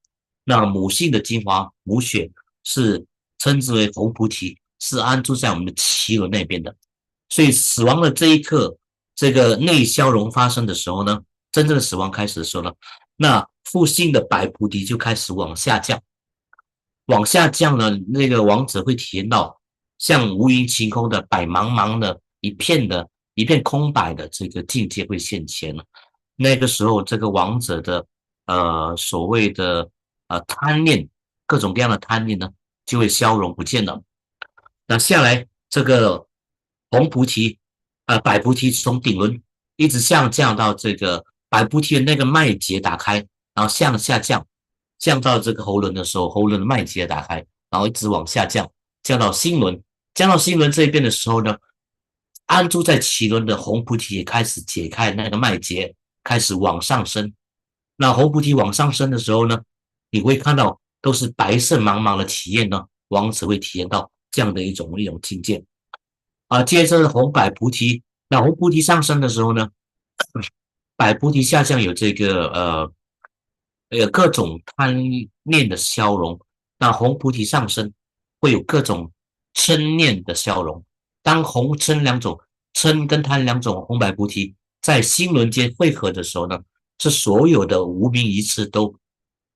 那母性的精华母血是称之为红菩提，是安住在我们的脐轮那边的。所以死亡的这一刻，这个内消融发生的时候呢，真正的死亡开始的时候呢，那复兴的白菩提就开始往下降。往下降呢，那个王者会体验到像无云晴空的白茫茫的一片空白的这个境界会现前了。那个时候，这个王者的所谓的贪念，各种各样的贪念呢，就会消融不见了。那下来这个红菩提白菩提从顶轮一直降到这个白菩提的那个脉结打开，然后向下降到这个喉轮的时候，喉轮的脉结打开，然后一直往下降到心轮，降到心轮这一边的时候呢，安住在脐轮的红菩提也开始解开那个脉结，开始往上升。那红菩提往上升的时候呢，你会看到都是白色茫茫的体验呢，王子会体验到这样的一种境界。接着红白菩提，那红菩提上升的时候呢，白菩提下降有这个各种贪念的消融，那红菩提上升会有各种嗔念的消融。当红嗔两种嗔跟贪两种红白菩提在心轮间汇合的时候呢，这所有的无明一次都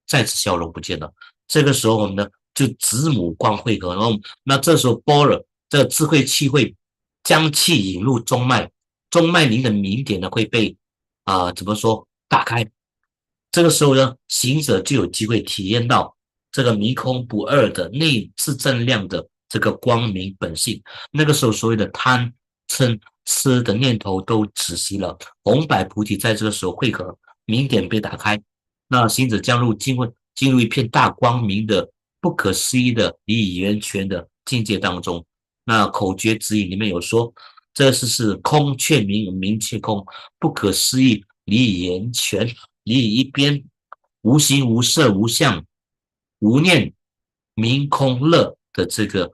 再次消融不见了。这个时候我们呢就子母光汇合，然后那这时候般若这智慧气会将气引入中脉，中脉灵的明点呢会被怎么说打开。这个时候呢，行者就有机会体验到这个迷空不二的内自正量的这个光明本性。那个时候所谓的贪嗔痴的念头都止息了，红白菩提在这个时候汇合，明点被打开，那行者进入一片大光明的不可思议的离以圆全的境界当中。那口诀指引里面有说，这是空却明，明却空，不可思议离以圆全，离以一边，无形无色无相无念明空乐的这个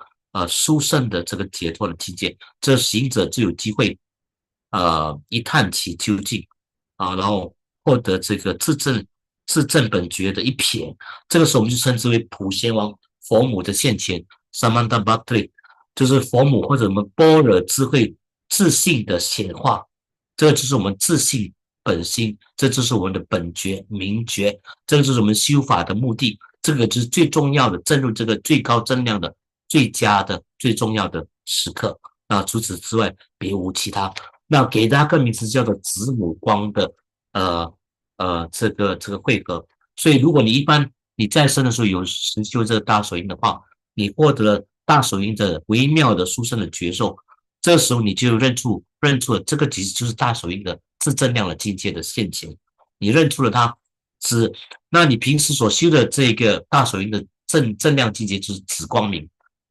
殊胜的这个解脱的境界，这行者就有机会一探其究竟然后获得这个自证本觉的一瞥。这个时候我们就称之为普贤王佛母的现前 Samanta Bhakti， 就是佛母或者我们般若智慧自信的显化。这个就是我们自信本心，这就是我们的本觉明觉，这个就是我们修法的目的，这个就是最重要的，正入这个最高增量的最佳的最重要的时刻。那除此之外别无其他。那给大家个名词叫做子母光的这个汇合。所以如果你一般你在生的时候有实修这个大手印的话，你获得了大手印的微妙的殊胜的觉受，这个时候你就认出了这个其实就是大手印的自正量的境界的现前，你认出了它是，那你平时所修的这个大手印的正量境界就是子光明，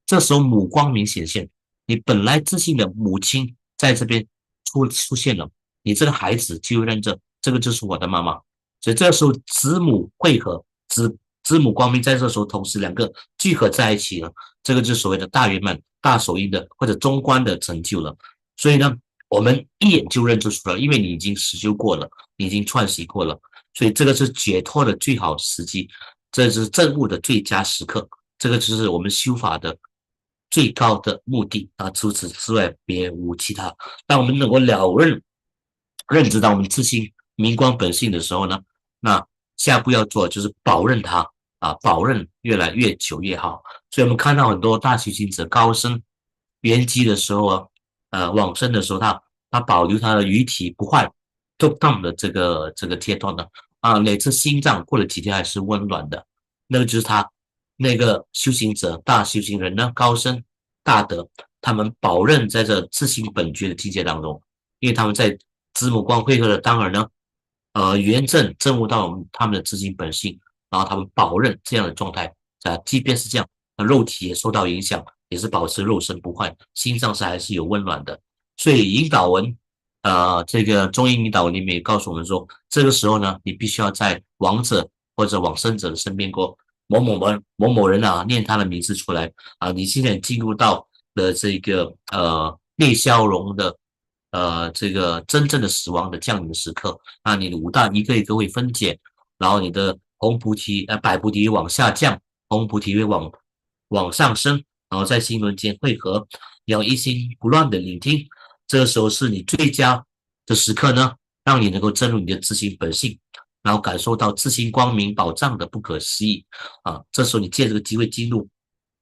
这时候母光明显现，你本来自信的母亲在这边出现了，你这个孩子就认着这个就是我的妈妈，所以这个时候子母汇合，子母光明在这时候同时两个聚合在一起了，这个就是所谓的大圆满大手印的或者中观的成就了。所以呢，我们一眼就认出了，因为你已经实修过了，你已经串习过了，所以这个是解脱的最好时机，这是证悟的最佳时刻，这个就是我们修法的最高的目的除此之外别无其他。当我们能够认知到我们自心明光本性的时候呢，那下步要做就是保任它保任越来越久越好。所以我们看到很多大修行者高僧圆寂的时候往生的时候，他保留他的余体不坏 top down 的这个阶段呢乃至心脏过了几天还是温暖的，那个就是他那个修行者大修行人呢，高僧大德，他们保任在这自性本觉的境界当中，因为他们在子母光汇合的当儿呢圆证证悟到他们的自性本性，然后他们保任这样的状态即便是这样肉体也受到影响，也是保持肉身不坏，心脏是还是有温暖的。所以引导文这个中英引导文里面也告诉我们说，这个时候呢，你必须要在亡者或者往生者的身边过某某人念他的名字出来你现在进入到了这个内消融的这个真正的死亡的降临的时刻，那你的五大一个一个会分解，然后你的红菩提白菩提往下降，红菩提会往上升，然后在心轮间汇合，你要一心不乱的聆听，这个时候是你最佳的时刻呢，让你能够证入你的自性本性。然后感受到自性光明宝藏的不可思议啊。这时候你借这个机会进入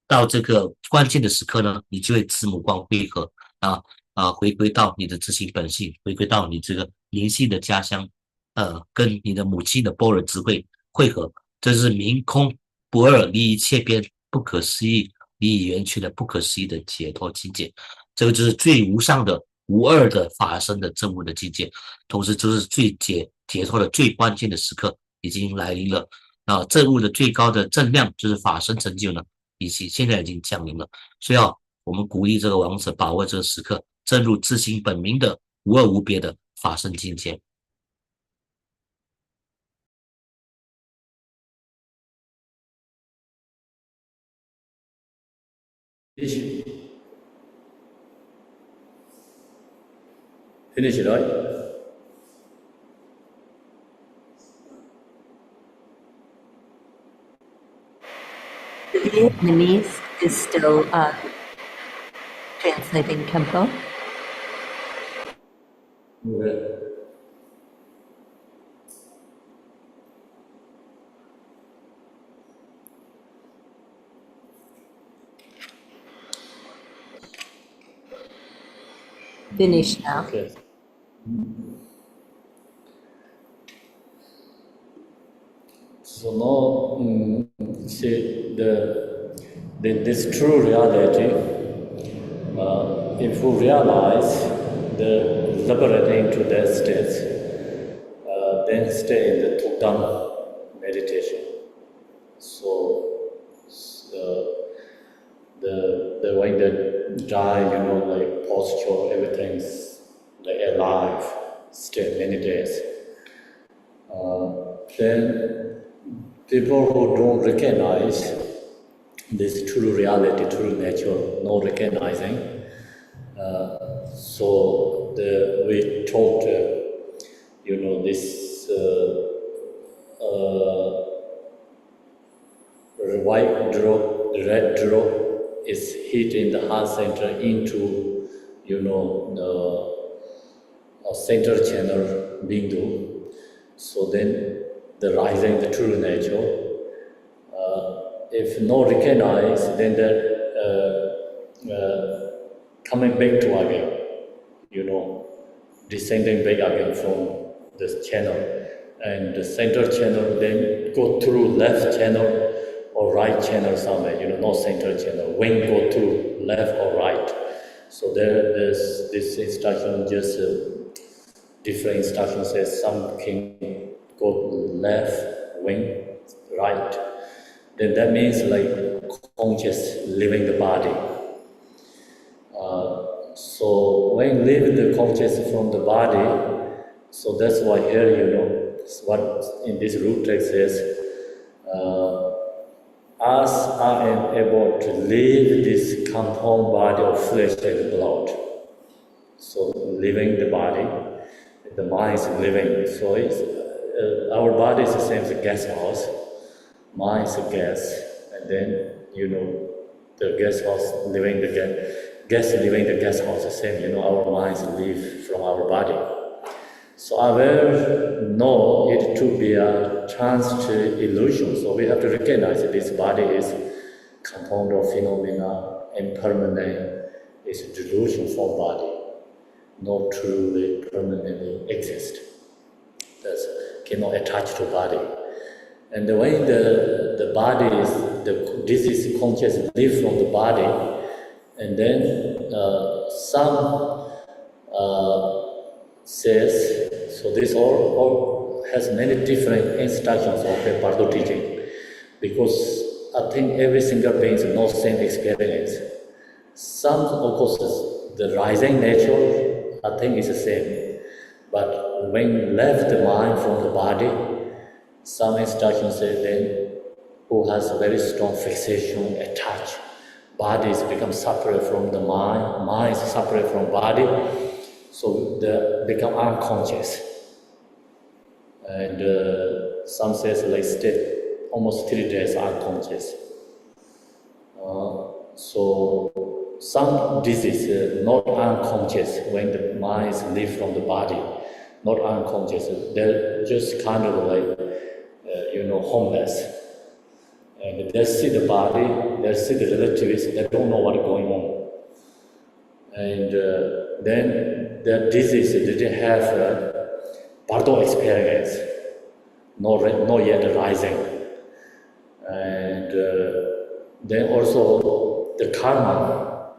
到这个关键的时刻呢，你就会子母光汇合回归到你的自性本性，回归到你这个灵性的家乡，跟你的母亲的般若智慧汇合，这是明空不二，离一切边，不可思议，离以圆缺的不可思议的解脱境界。这个就是最无上的、无二的法身的证悟的境界，同时就是最解脱的最关键的时刻已经来临了。证悟的最高的正量就是法身成就呢，现在已经降临了。所以我们鼓励这个王者把握这个时刻，正入自性本明的无二无别的法身境界。Finish, right? The Vietnamese is still translating Khenpo. Okay. Finish now. Okay. So now, see this true reality. If we realize the liberating to that state, then stay in the Tukdam meditation. So the way that die, like posture, everything's like alive, stay many days. Then people who don't recognize this true reality, true nature, no recognizing. So we taught, this white drop, the red drop is hit in the heart center into, the center channel bindu. So then the rising, the true nature. If not recognized, then coming back to again, descending back again from this channel. And the center channel then go through left channel or right channel somewhere, no center channel. When go through left or right. So there's this instruction, just different instruction says some can go left, wing, right. Then that means like conscious leaving the body. So when leaving the conscious from the body, so that's why here, what in this root text says, as I am able to leave this compound body of flesh and blood. So leaving the body, the mind is living. So it's, our body is the same as a gas house. Mind is a gas, and then the gas house leaving the gas leaving the gas house the same. Our minds leave from our body. So I will know it to be a trance illusion. So we have to recognize that this body is compound of phenomena, impermanent. It's a delusion for body, not truly permanently exist. That cannot attach to body. And the way the body is, this is conscious live from the body, and then some says, so this all has many different instructions of the Bardo teaching, because I think every single being has no same experience. Some, of course, the rising nature, I think is the same, but when left the mind from the body, some instructions say then who has a very strong fixation, attached, bodies become separate from the mind, mind is separate from body, so they become unconscious. And some says like stay almost 3 days unconscious. So some disease not unconscious when the mind is leave from the body. not unconscious. They're just kind of like, homeless. And they see the body, they see the relatives, they don't know what's going on. And then their disease didn't have Bardo experience, not yet rising. And then also the karma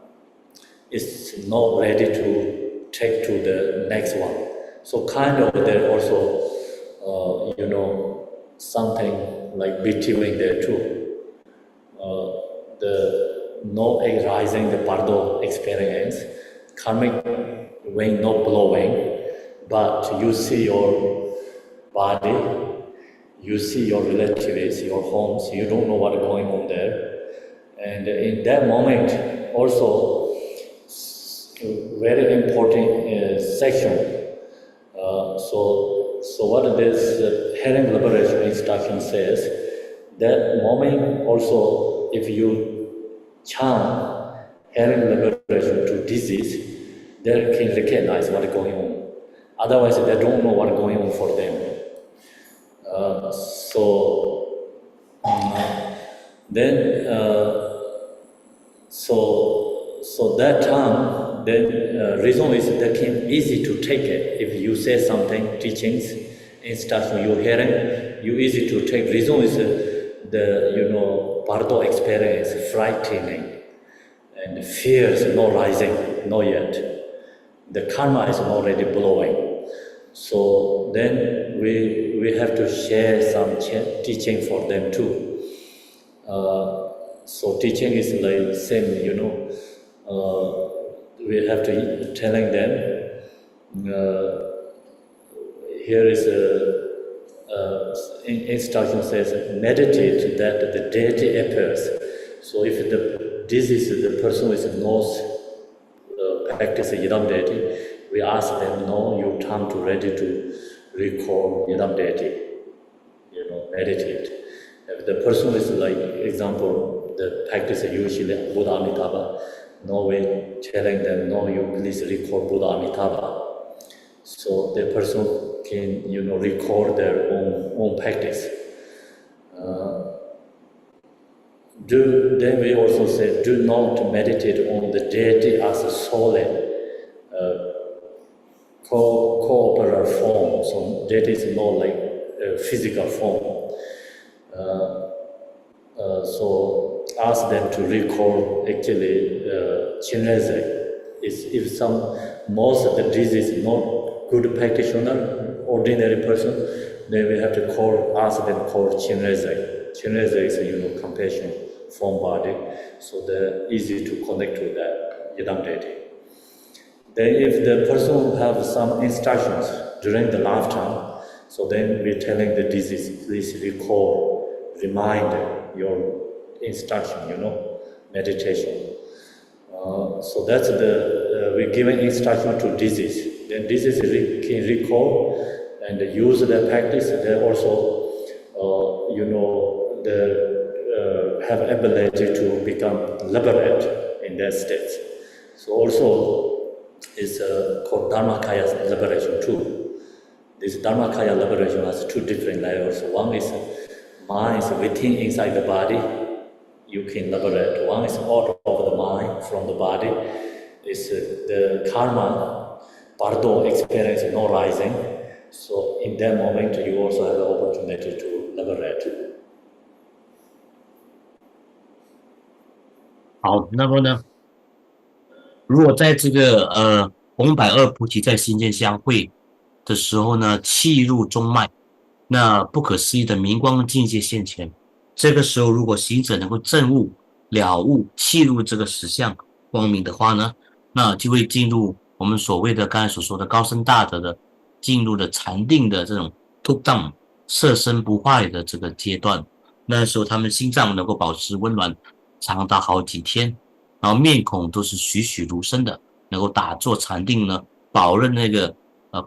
is not ready to take to the next one. So kind of there also, something like between the two. The no rising the Bardo experience, karmic wind not blowing, but you see your body, you see your relatives, your homes, you don't know what's going on there. And in that moment, also, very important section. So what this hearing liberation instruction says, that moment also, if you chant hearing liberation to disease, they can recognize what's going on. Otherwise, they don't know what's going on for them. So that time, then reason is that can easy to take it. If you say something, teachings, instruction, you hearing, you easy to take. Reason is the Bardo experience frightening, and fear is not rising, not yet. The karma is already blowing. So then we have to share some teaching for them too. So teaching is like same, we have to telling them, here is instruction says, meditate that the deity appears. So if the disease, the person is knows practice Yidam deity, we ask them, no, you time to ready to recall Yidam deity, meditate. If the person is like, example, the practice usually Buddha Amitabha, no, we telling them, no, you please recall Buddha Amitabha. So the person can, record their own practice. Then we also say, do not meditate on the deity as a solid, corporeal form. So deity is not like a physical form. So ask them to recall actually Chinese. If most of the disease is not good practitioner, ordinary person, then we have to ask them call Chinese. Chinese is compassion form body, so they're easy to connect to that Yidam deity. Then if the person have some instructions during the lifetime, so then we're telling the disease, please recall, remind your instruction, meditation. So that's we're giving instruction to disease. Then disease can recall and use their practice. They also, have ability to become liberate in their states. So also is called Dharmakaya liberation too. This Dharmakaya liberation has two different levels. One is mind is within inside the body, you can liberate. One is out of the mind from the body. Is the karma, Bardo experience not rising. So in that moment, you also have the opportunity to liberate. 好，那么呢，如果在这个红百二菩提在心间相会的时候呢，契入中脉，那不可思议的明光境界现前。这个时候，如果行者能够证悟、了悟、契入这个实相光明的话呢，那就会进入我们所谓的刚才所说的高深大德的，进入了禅定的这种突荡色身不坏的这个阶段。那时候他们心脏能够保持温暖长达好几天，然后面孔都是栩栩如生的，能够打坐禅定呢，保任那个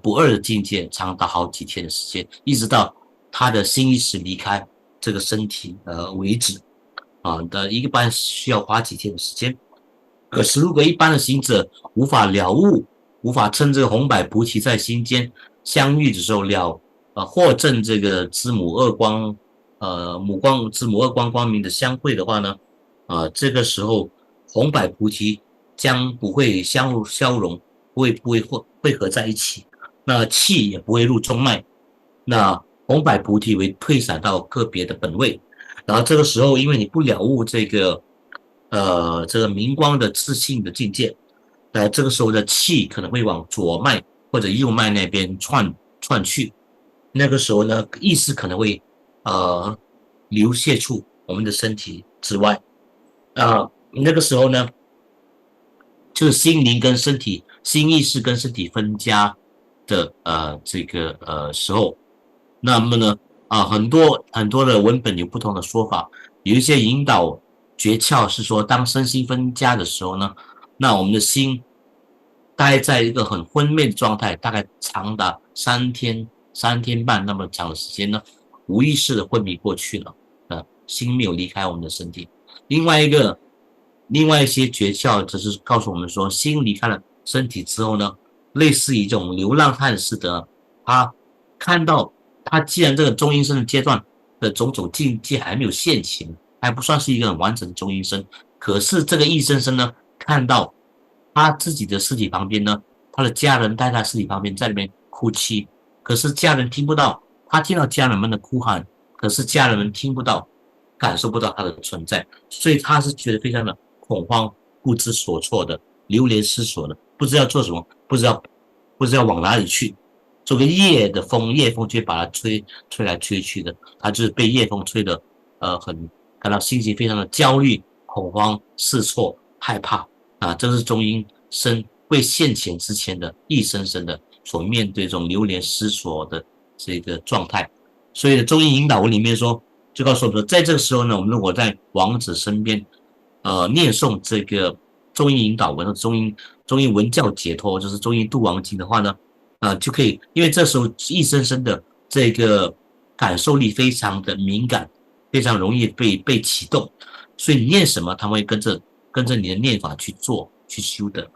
不二的境界长达好几天的时间，一直到他的心意识离开这个身体为止一般需要花几天的时间。可是如果一般的行者无法了悟无法趁这个红白菩提在心间相遇的时候获证这个子母二光子母二光光明的相会的话呢，这个时候红白菩提将不会相互消融，不会汇合在一起，那气也不会入中脉，那红白菩提会退散到个别的本位，然后这个时候因为你不了悟这个明光的自信的境界，这个时候的气可能会往左脉或者右脉那边窜去，那个时候呢意识可能会流泻出我们的身体之外，那个时候呢就是心灵跟身体、心意识跟身体分家的时候，那么呢很多的文本有不同的说法，有一些引导诀窍是说，当身心分家的时候呢，那我们的心待在一个很昏昧的状态，大概长达3天半那么长的时间呢，无意识的昏迷过去了，心没有离开我们的身体。另外一些诀窍只是告诉我们说，心离开了身体之后呢，类似于一种流浪汉似的，他看到他既然这个中阴身的阶段的种种境界还没有现前，还不算是一个很完整的中阴身，可是这个异生身呢，看到他自己的尸体旁边呢，他的家人在他尸体旁边在那边哭泣，可是家人听不到，他听到家人们的哭喊，可是家人们听不到，感受不到他的存在，所以他是觉得非常的恐慌，不知所措的，流连失所的，不知道做什么，不知道往哪里去。这个夜风就会把他吹来吹去的，他就是被夜风吹的，感到心情非常的焦虑、恐慌、失措、害怕这是中阴身未现前之前的一生生的所面对这种流连失所的这个状态。所以中阴引导文里面说，就告诉我们说，在这个时候呢，我们如果在王子身边念诵这个中阴引导文和中阴文教解脱，就是中阴度王经的话呢，就可以，因为这时候一生生的这个感受力非常的敏感，非常容易被启动，所以你念什么，他们会跟着你的念法去做去修的，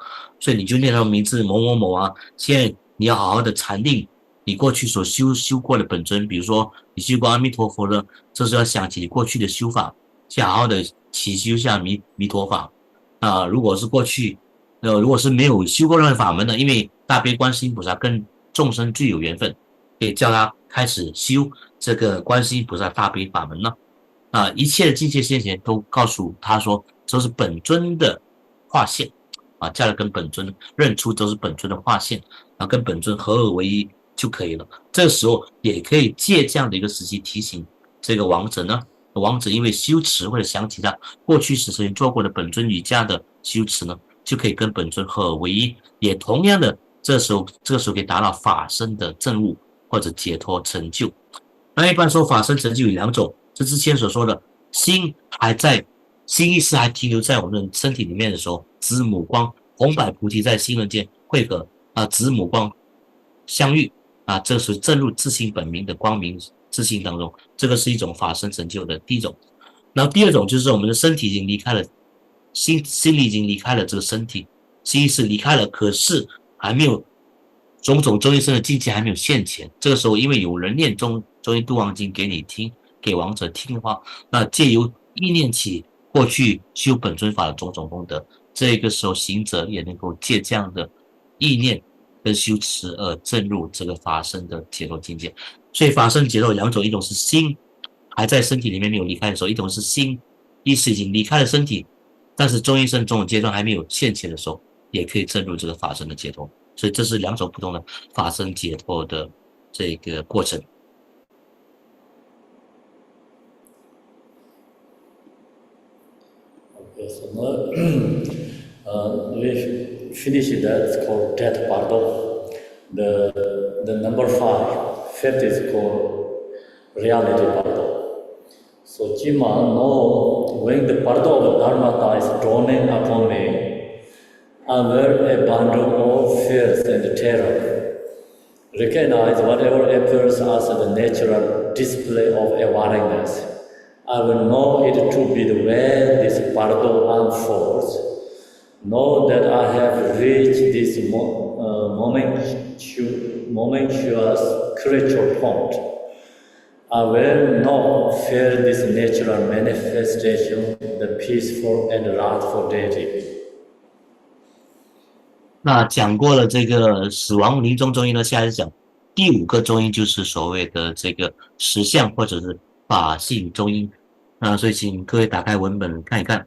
所以你就念到名字某某某现在你要好好的禅定你过去所修过的本尊，比如说你修过阿弥陀佛了，这时候要想起你过去的修法，去好好的祈修一下弥陀法如果是过去如果是没有修过任何法门的，因为大悲观世音菩萨跟众生最有缘分，可以叫他开始修这个观世音菩萨大悲法门呢一切的境界现前都告诉他说，这是本尊的化现叫他跟本尊认出都是本尊的化现，跟本尊合而为一就可以了。这个时候也可以借这样的一个时期提醒这个王者呢，王者因为修持或者想起他过去时曾经做过的本尊瑜伽的修持呢，就可以跟本尊合而为一，也同样的这个时候可以达到法身的证悟或者解脱成就。那一般说法身成就有2种，这之前所说的心意识还停留在我们的身体里面的时候，子母光红白菩提在心轮间汇合子母光相遇这是正入自性本明的光明自性当中，这个是一种法身成就的第一种。然后第二种就是我们的身体已经离开了，心理已经离开了这个身体，心意识离开了，可是还没有种种中阴身的境界还没有现前。这个时候因为有人念中阴度王经给你听，给王者听的话，那借由意念起过去修本尊法的种种功德，这个时候行者也能够借这样的意念跟修持而证入这个法身的解脱境界。所以法身解脱有2种，一种是心还在身体里面没有离开的时候，一种是心意识已经离开了身体，但是中阴身种种阶段还没有现前的时候，也可以证入这个法身的解脱。所以这是2种不同的法身解脱的这个过程。Okay, so now we finish that. It's called death Bardo. The number 5th is called reality Bardo. So Jima know when the Bardo of Dharmakaya is dawning upon me, I wear a bundle of fears and terror. Recognize whatever appears as the natural display of awareness. I will know it to be the way this Bardo unfolds. Know that I have reached this momentous creature point. I will not fear this natural manifestation, the peaceful and wrathful deity. 那讲过了这个死亡临终中阴呢，下来讲第五个中阴就是所谓的这个实相或者是法性中阴。所以请各位打开文本看一看。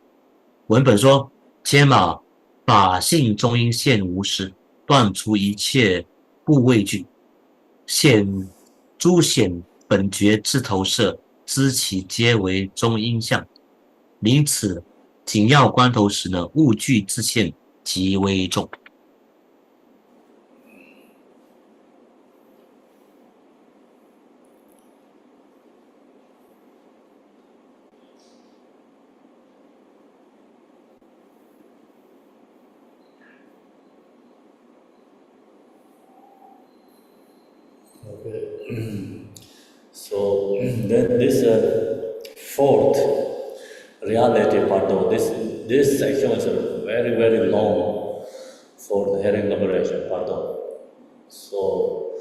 文本说：且马法性中阴现无实，断除一切不畏惧，现诸显本觉之投射，知其皆为中阴相。临此紧要关头时呢，勿惧自现极为重。Okay. So then this fourth reality part of this section is very, very long for the hearing liberation part of. So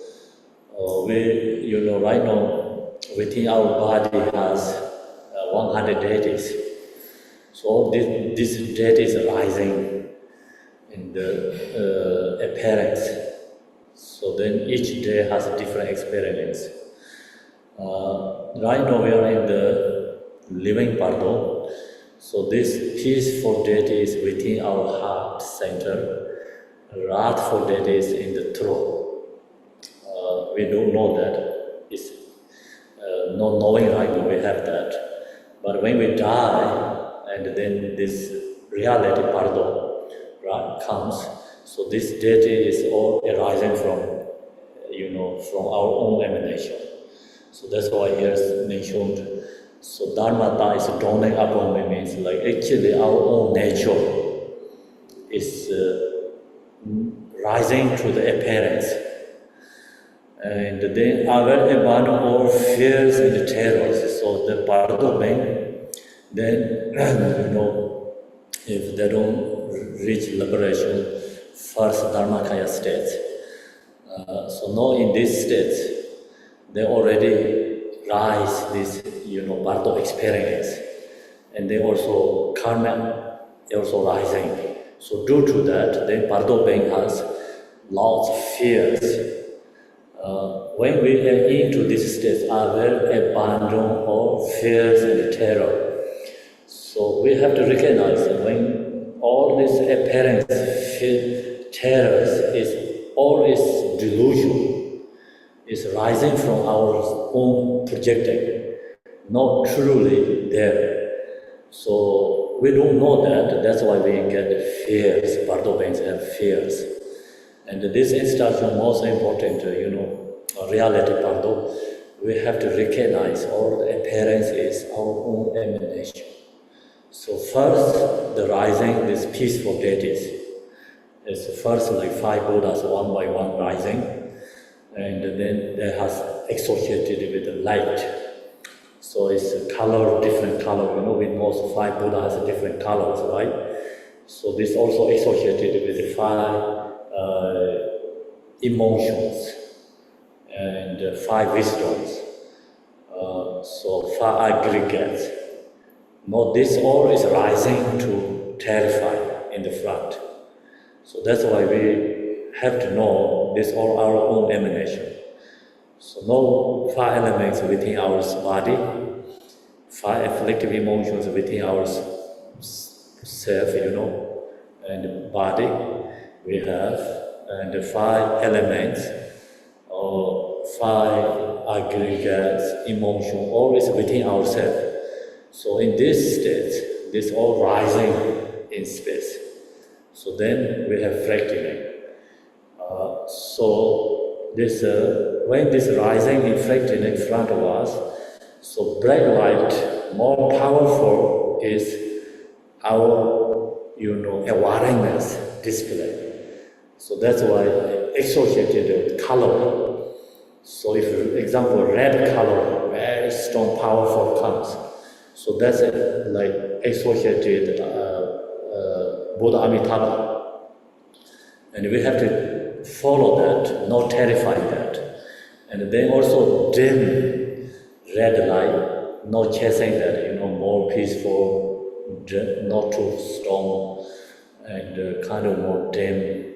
right now within our body has 100 deities. So this deity is rising in the appearance. So then each day has a different experience. Right now we are in the living Bardo. So this peaceful deity is within our heart center. Wrathful deity is in the throat. We don't know that. It's not knowing right now we have that. But when we die, and then this reality Bardo comes, so this deity is all arising from our own emanation. So that's why here is mentioned. So Dharmakaya is dawning upon me means like actually our own nature is rising to the appearance. And then I will abandon all fears and terrors. So the Bardo being, then if they don't reach liberation, first Dharmakaya state. So now in this state, they already rise this, Bardo experience, and they also karma, also rising. So due to that, then Bardo being has lots of fears. When we are into this state, I will abandon all fears and terror. So we have to recognize that when all this apparent terrors is all is delusion, is rising from our own projecting, not truly there. So we don't know that. That's why we get fears. Bardo beings have fears, and this instruction most important. Reality Bardo. We have to recognize all the appearance is our own emanation. So first, the rising, these peaceful deities. It's first like 5 Buddhas, one by one rising, and then they has associated with the light. So it's a color, different color. We know 5 Buddhas has different colors, right? So this also associated with the 5 emotions and 5 wisdoms. So 5 aggregates. Now this all is rising to terrify in the front. So that's why we have to know this all our own emanation. So no 5 elements within our body, 5 afflictive emotions within our self, and body we have, and 5 elements or 5 aggregates, emotion, all is within ourselves. So in this state, this all rising in space. So then we have fracturing. So this when this rising in fracturing in front of us, so black light more powerful is our awareness display. So that's why associated with color. So if, for example, red color, very strong, powerful comes. So that's like associated Buddha Amitabha. And we have to follow that, not terrify that. And then also dim red light, not chasing that, more peaceful, not too strong, and kind of more dim.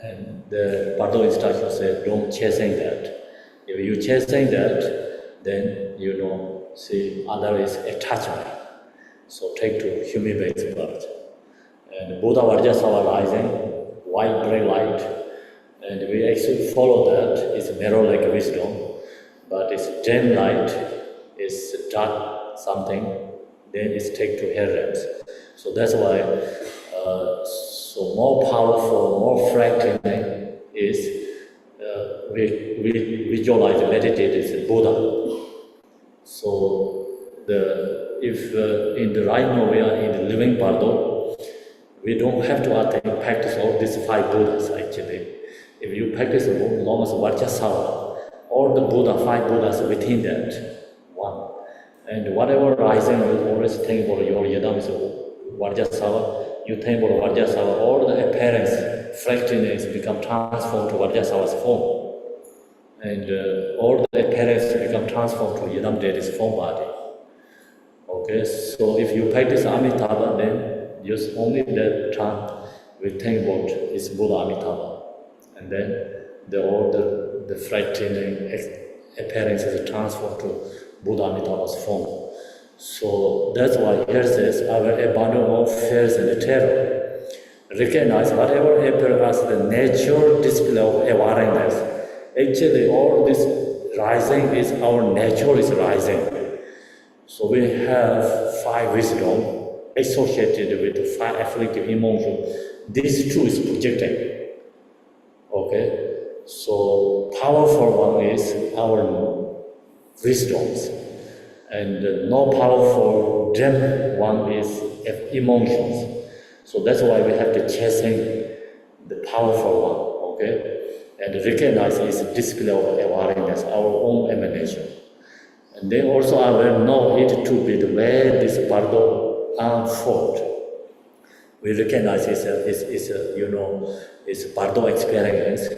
And the Bardo instruction says, don't chasing that. If you chasing that, then see, other is attachment. So take to human-based birth. And Buddha Vajrasattva rising, white bright light, and we actually follow that. It's mirror-like wisdom, but it's dim light, it's dark something, then it's take to hair realms. So that's why, so more powerful, more frightening is we visualize, meditate is Buddha. So if in the right now we are in the living Bardo, we don't have to attain, practice all these 5 Buddhas actually. If you practice as long as Vajrasattva, all the Buddha, 5 Buddhas within that one. And whatever rising, you always think about your yadam is Vajrasattva, you think about Vajrasattva, all the appearance, fractiousness become transformed to Vajrasattva's form. And all the appearance become transformed to Yadam Deity's form body. Okay, so if you practice Amitabha, then just only that time we think about is Buddha Amitabha. And then all the frightening appearance is transformed to Buddha Amitabha's form. So that's why here says, I will abandon all fears and terror. Recognize whatever appears as the natural display of awareness. Actually, all this rising is our nature is rising. So we have 5 wisdom associated with 5 afflictive emotions. These 2 is projecting. Okay, so powerful one is our wisdoms, and no powerful dim one is emotions. So that's why we have to chasing the powerful one. Okay. And recognize its display of awareness, our own emanation. And then also I will know it to be the way this Bardo unfold. We recognize it's Bardo experience.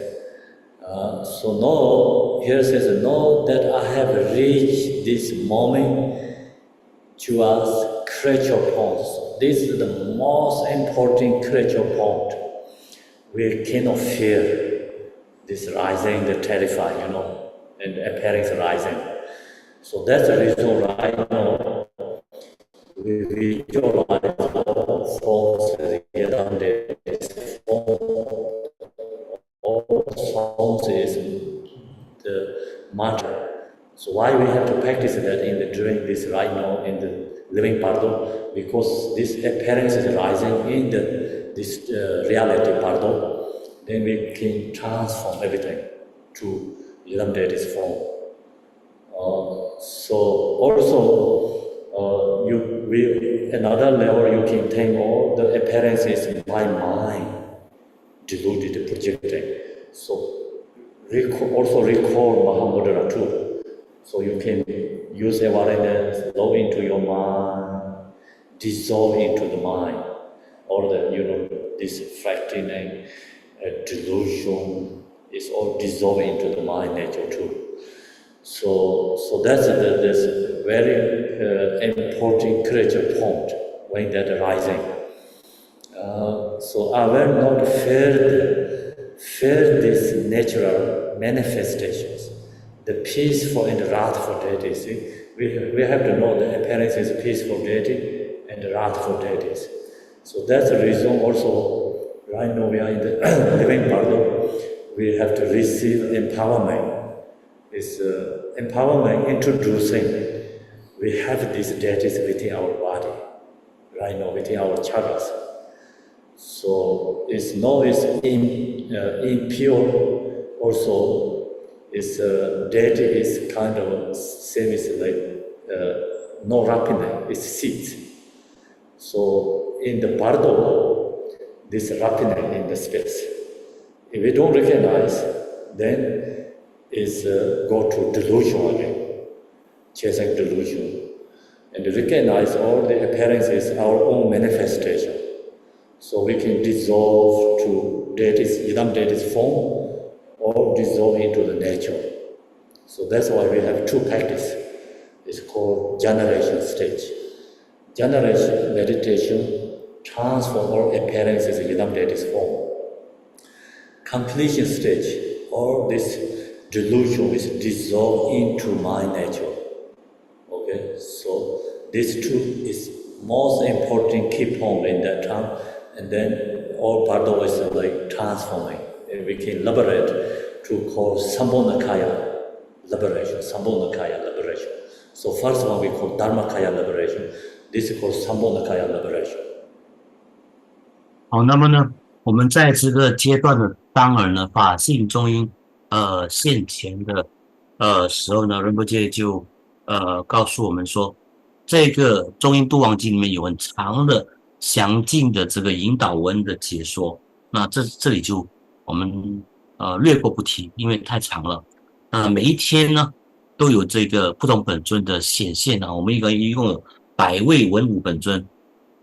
So know, here says, know that I have reached this moment to us creature points. This is the most important creature point. We cannot fear this rising, the terrifying, and appearance rising. So that's the reason right now we visualize all forms as Yadam Deity's form. All forms is the mantra. So why we have to practice that during this right now in the living Bardo? Because this appearance is rising in this reality Bardo. Then we can transform everything to Yadam Deity's form. So also, another level you can think all the appearances in my mind, deluded, projecting. So also recall Mahamudra too. So you can use awareness, flow into your mind, dissolve into the mind, all this frightening delusion is all dissolved into the mind nature too. So that's this very important creature point when that rising. So I will not fear these natural manifestations, the peaceful and wrathful deities. We have to know the appearance is peaceful deity and wrathful deities. So that's the reason also. Right now we are in the living Bardo, we have to receive empowerment. It's empowerment introducing. We have these deities within our body, right now within our chakras. So it's impure. Also, its deity is kind of same as like no rapina, it's seeds. So in the Bardo, this rapina in the space. If we don't recognize, then is go to delusion again, chasing delusion, and recognize all the appearances our own manifestation. So we can dissolve to Yidam deity's form or dissolve into the nature. So that's why we have two practices. It's called generation stage. Generation meditation transform all appearances in Yidam deity's form. Completion stage, all this delusion is dissolved into my nature. Okay, so this two is most important key point in that time, and then all Bardo is like transforming, and we can liberate to call Sambhonakaya liberation, Sambhonakaya liberation. So first one we call Dharmakaya liberation, this is called Sambhonakaya liberation. 好，那么呢，我们在这个阶段的当儿呢，法性中阴现前的时候呢，仁波切就告诉我们说，这个中阴度王经里面有很长的详尽的这个引导文的解说，那这里就我们略过不提，因为太长了。每一天呢都有这个不同本尊的显现啊，我们一共有100位文武本尊。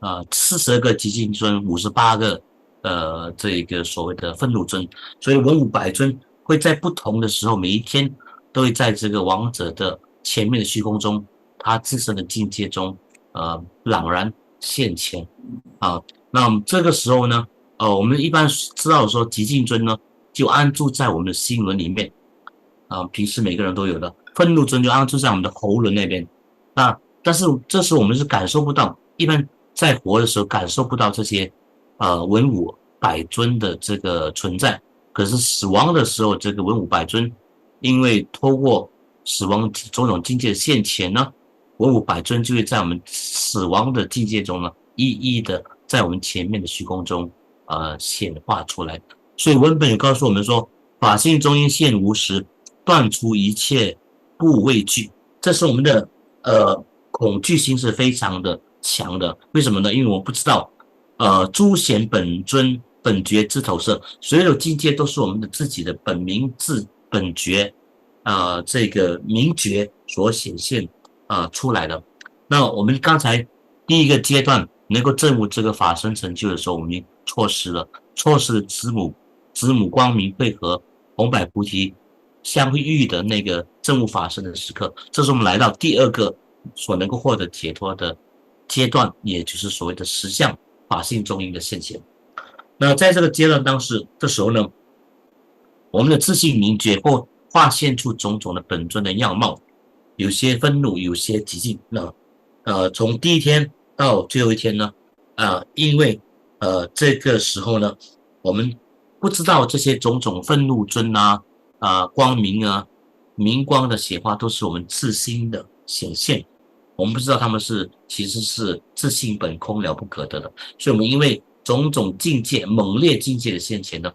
42个极静尊，58个这个所谓的愤怒尊，所以文武百尊会在不同的时候，每一天都会在这个王者的前面的虚空中，他自身的境界中，朗然现前。那这个时候呢，我们一般知道说极静尊呢，就安住在我们的心轮里面，平时每个人都有的。愤怒尊就安住在我们的喉轮那边，但是这时候我们是感受不到，一般在活的时候感受不到这些文武百尊的这个存在，可是死亡的时候，这个文武百尊因为透过死亡种种境界的现前呢，文武百尊就会在我们死亡的境界中呢，一一的在我们前面的虚空中显化出来。所以文本也告诉我们说，法性中阴现无时，断除一切不畏惧。这是我们的恐惧心是非常的强的。为什么呢？因为我们不知道诸显本尊本觉之投射，所有境界都是我们的自己的本名自本觉这个名觉所显现出来的。那我们刚才第一个阶段能够证悟这个法身成就的时候，我们已经错失了子母光明会和红白菩提相遇的那个证悟法身的时刻。这是我们来到第二个所能够获得解脱的阶段，也就是所谓的实相法性中阴的现前。那在这个阶段这时候呢，我们的自信明觉或化现出种种的本尊的样貌，有些愤怒，有些极静。那从第一天到最后一天呢，因为这个时候呢，我们不知道这些种种愤怒尊光明明光的显化都是我们自心的显现，我们不知道他们其实是自性本空了不可得的，所以我们因为种种境界猛烈境界的现前呢，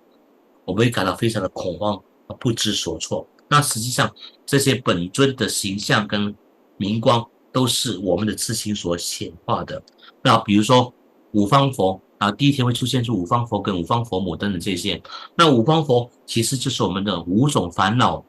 我们会感到非常的恐慌，不知所措。那实际上这些本尊的形象跟明光都是我们的自心所显化的。那比如说五方佛第一天会出现出五方佛跟五方佛母等等这些。那五方佛其实就是我们的5种烦恼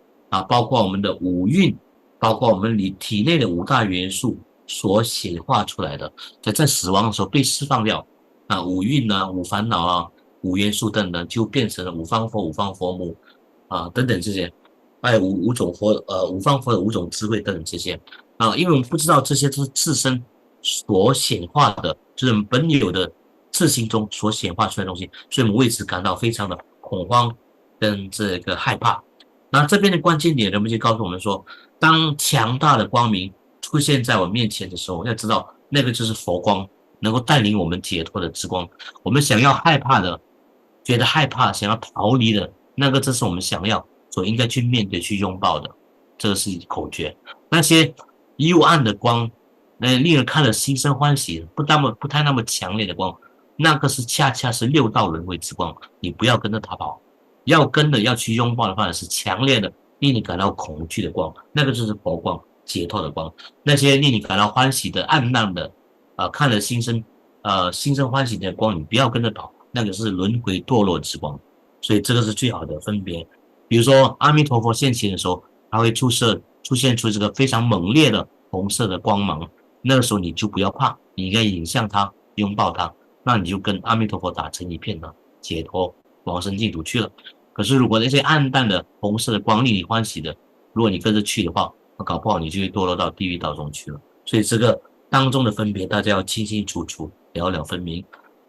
包括我们的5蕴，包括我们体内的5大元素所显化出来的，在死亡的时候被释放掉5蕴5烦恼5元素等等，就变成了五方佛、五方佛母等等这些，还有五种佛五方佛的5种智慧等等这些因为我们不知道这些都是自身所显化的，就是我们本有的自心中所显化出来的东西，所以我们为此感到非常的恐慌跟这个害怕。那这边的关键点，人们就告诉我们说，当强大的光明出现在我面前的时候，要知道那个就是佛光，能够带领我们解脱的之光。我们想要害怕的，觉得害怕，想要逃离的，那个这是我们想要所应该去面对、去拥抱的，这个是口诀。那些幽暗的光，令人看了心生欢喜，不太那么强烈的光，那个是恰恰是6道轮回之光，你不要跟着他跑，要去拥抱的方式是强烈的令你感到恐惧的光，那个就是佛光，解脱的光。那些令你感到欢喜的暗淡的看了心生欢喜的光，你不要跟着跑，那个是轮回堕落之光。所以这个是最好的分别。比如说阿弥陀佛现前的时候，它会出现出这个非常猛烈的红色的光芒，那个时候你就不要怕，你应该迎向它，拥抱它。那你就跟阿弥陀佛打成一片了，解脱往生净土去了。可是如果那些暗淡的红色的光令你欢喜的，如果你跟着去的话，那搞不好你就会堕落到地狱道中去了。所以这个当中的分别，大家要清清楚楚，了了分明。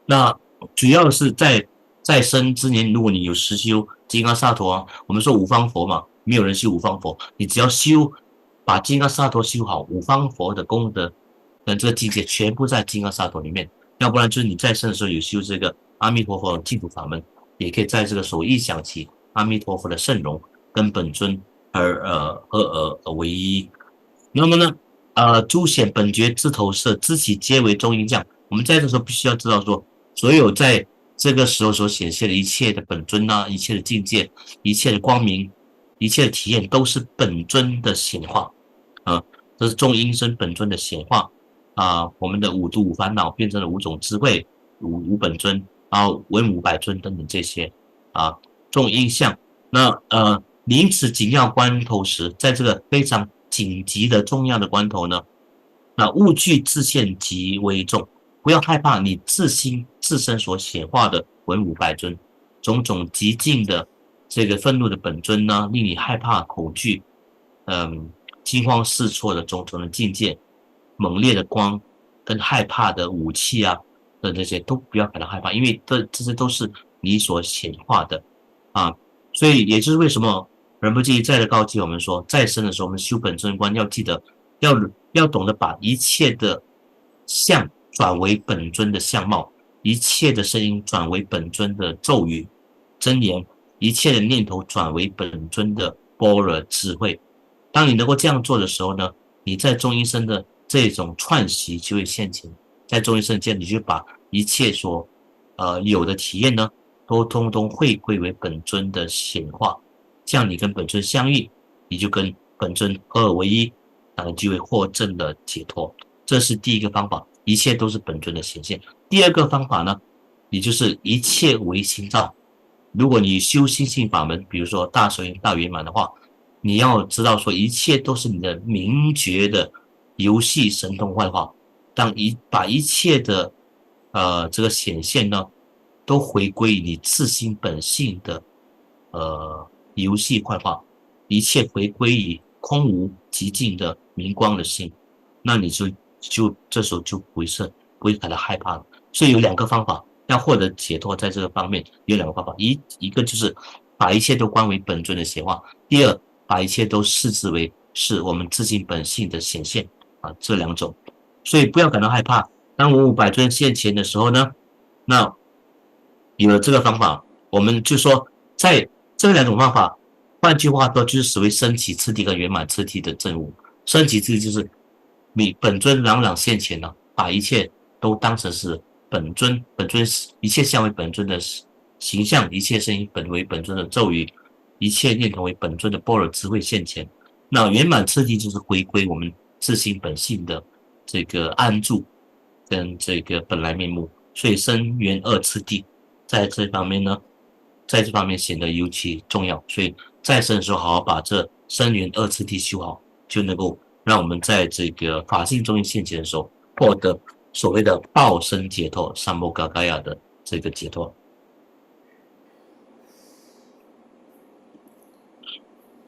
那主要是在生之年，如果你有实修金刚萨埵啊，我们说五方佛嘛，没有人修五方佛，你只要把金刚萨埵修好，五方佛的功德跟这个境界全部在金刚萨埵里面。要不然就是你在生的时候有修这个阿弥陀佛净土法门，也可以在这个时候一想起阿弥陀佛的圣容跟本尊而为一。那么呢，诸显本觉自投射，知其皆为中阴相。我们在这时候必须要知道说，所有在这个时候所显现的一切的本尊啊，一切的境界，一切的光明，一切的体验，都是本尊的显化啊，这是中阴身本尊的显化啊。我们的五度五烦恼变成了五种智慧，五本尊，然后文武百尊等等这些啊，中阴相。那临此紧要关头时，在这个非常紧急的重要的关头呢，那勿惧自现极为重，不要害怕你自身所显化的文武百尊，种种极尽的这个愤怒的本尊呢，令你害怕恐惧，惊慌失措的种种的境界，猛烈的光跟害怕的武器啊的这些都不要感到害怕，因为这些都是你所显化的啊。所以也就是为什么仁波切一再的告诫我们说，在生的时候我们修本尊观要记得要懂得把一切的相转为本尊的相貌，一切的声音转为本尊的咒语真言，一切的念头转为本尊的般若智慧。当你能够这样做的时候呢，你在中阴身的这种串习就会现前，在中阴身间你就把一切所有的体验呢，都通通汇归为本尊的显化，这样你跟本尊相应，你就跟本尊合而为一，就会获证的解脱。这是第一个方法，一切都是本尊的显现。第二个方法呢，也就是一切为心造。如果你修心性法门，比如说大手印大圆满的话，你要知道说一切都是你的明觉的游戏神通幻化，把一切的这个显现呢，都回归你自心本性的游戏幻化，一切回归于空无极尽的明光的心，那你就这时候就不会感到害怕了。所以有两个方法要获得解脱，在这个方面有两个方法，一个就是把一切都观为本尊的显化，第二把一切都视之为是我们自性本性的显现啊，这两种。所以不要感到害怕，当文武百尊现前的时候呢，那有了这个方法，我们就说在这两种方法，换句话说就是所谓升起次第和圆满次第的证悟。升起次第就是你本尊朗朗现前了，把一切都当成是本尊一切相为本尊的形象，一切声音为本尊的咒语，一切念头为本尊的般若智慧现前。那圆满次第就是回归我们自性本性的这个安住跟这个本来面目，所以生圆二次第在这方面呢，在这方面显得尤其重要。所以在生的时候好好把这生圆二次第修好，就能够让我们在这个法性中心现前的时候获得所谓的报生解脱Dharmakaya的这个解脱。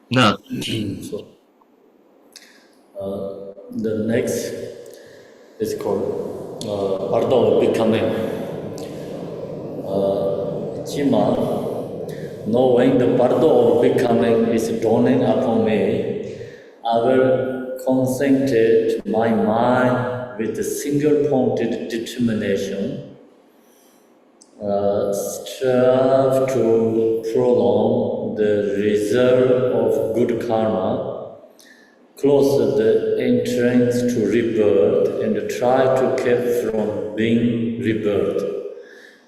那the next is called Bardo becoming. Knowing the Bardo of becoming is dawning upon me, I will concentrate my mind with a single-pointed determination, strive to prolong the result of good karma, close the entrance to rebirth, and try to keep from being rebirthed.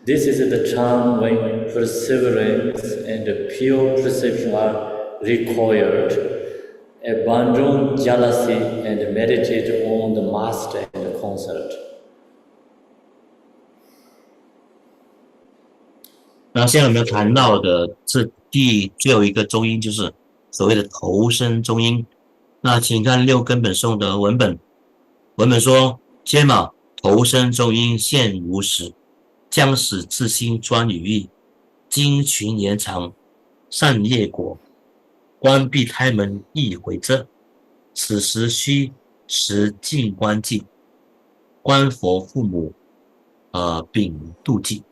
This is the time when perseverance and pure perception are required. Abandon jealousy and meditate on the master and the concert. 那现在我们谈到的是最后一个中阴，就是所谓的投生中阴。那请看六根本颂的文本说：“揭马投生中阴现无时，将使自心专语意，经群延长，善业果，关闭胎门亦回遮。此时须持静观境，观佛父母，秉度记。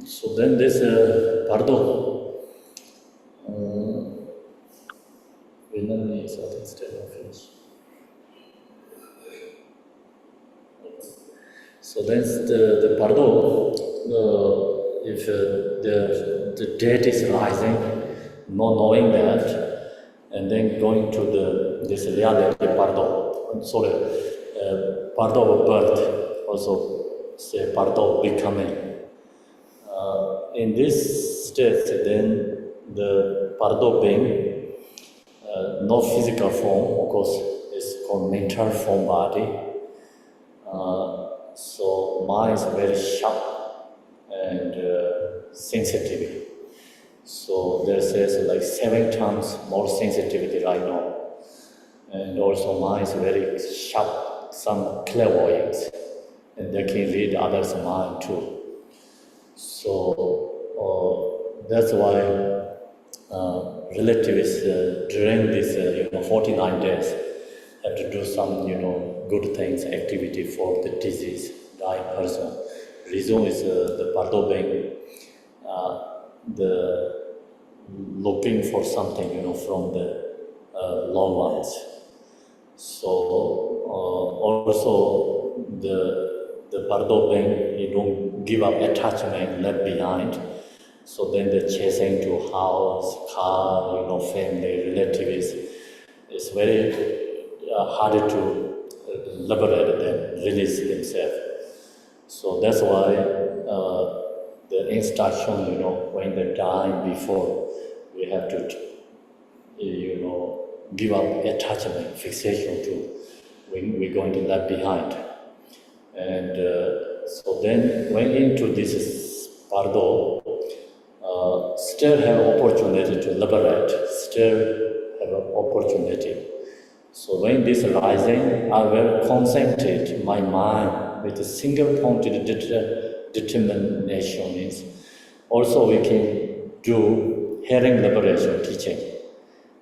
So then this Bardo, Vinani is I think still not finished. So then the Bardo, if the dead is rising, not knowing that, and then going to this reality Bardo, sorry, Bardo of birth, also say Bardo of becoming. In this state, then the Bardo being, no physical form, of course, is called mental form body. So mind is very sharp and sensitive. So there says like 7 times more sensitivity right now. And also mind is very sharp, some clairvoyance, and they can read others' mind too. So that's why relatives during this 49 days have to do some good things, activity for the disease, dying person. Reason is the Bardo being the looking for something from the loved ones. So also the Bardo being, he don't give up attachment left behind. So then the chasing to house, car, family, relatives, it's very hard to liberate them, release themselves. So that's why the instruction, when they die before, we have to, give up attachment, fixation to when we're going to leave behind. And so then went into this Bardo, still have opportunity to liberate, still have an opportunity. So when this rising, I will concentrate my mind with a single-pointed determination. Means also we can do hearing liberation teaching.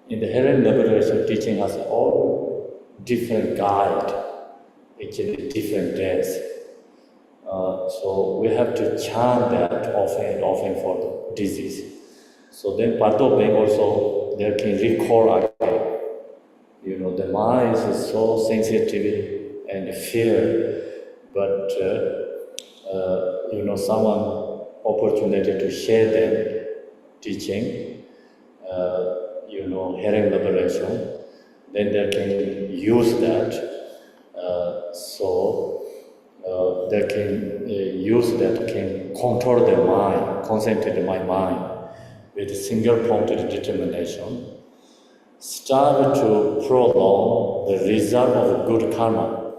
In the hearing liberation teaching has all different guide, actually different days. So we have to chant that often and often for the disease. So then Bardo being also, they can recall again. The mind is so sensitive and fear, but someone opportunity to share them teaching, hearing liberation, then they can use that. So they can use that, can control their mind, concentrate my mind with single-pointed determination. Start to prolong the result of good karma.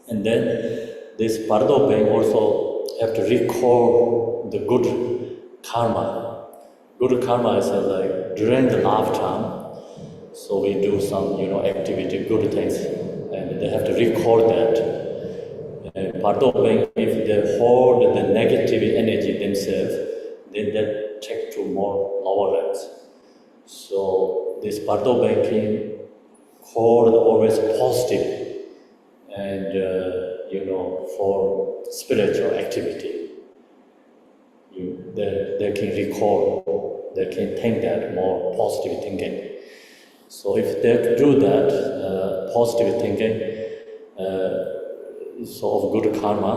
And then this Bardo being also have to recall the good karma. Good karma is like during the lifetime, so we do some activity, good things, and they have to record that. Bardo being, if they hold the negative energy themselves, then they take to more lower levels. So this Bardo banking hold always positive and for spiritual activity. They can recall, they can think that more positive thinking. So if they do that positive thinking, so of good karma,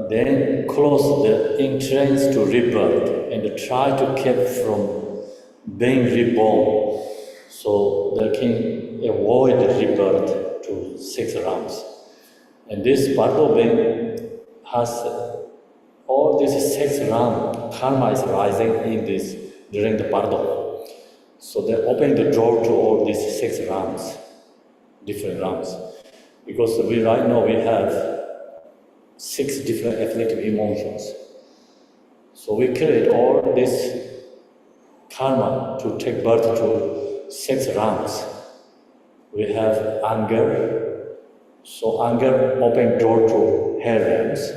then close the entrance to rebirth and try to keep from being reborn, so they can avoid rebirth to 6 rounds. And this Bardo being has all these 6 rounds, karma is rising in this during the Bardo. So they open the door to all these 6 rounds, different rounds. Because right now we have 6 different afflictive emotions. So we create all this karma to take birth to 6 rounds. We have anger, So anger open door to hell realms.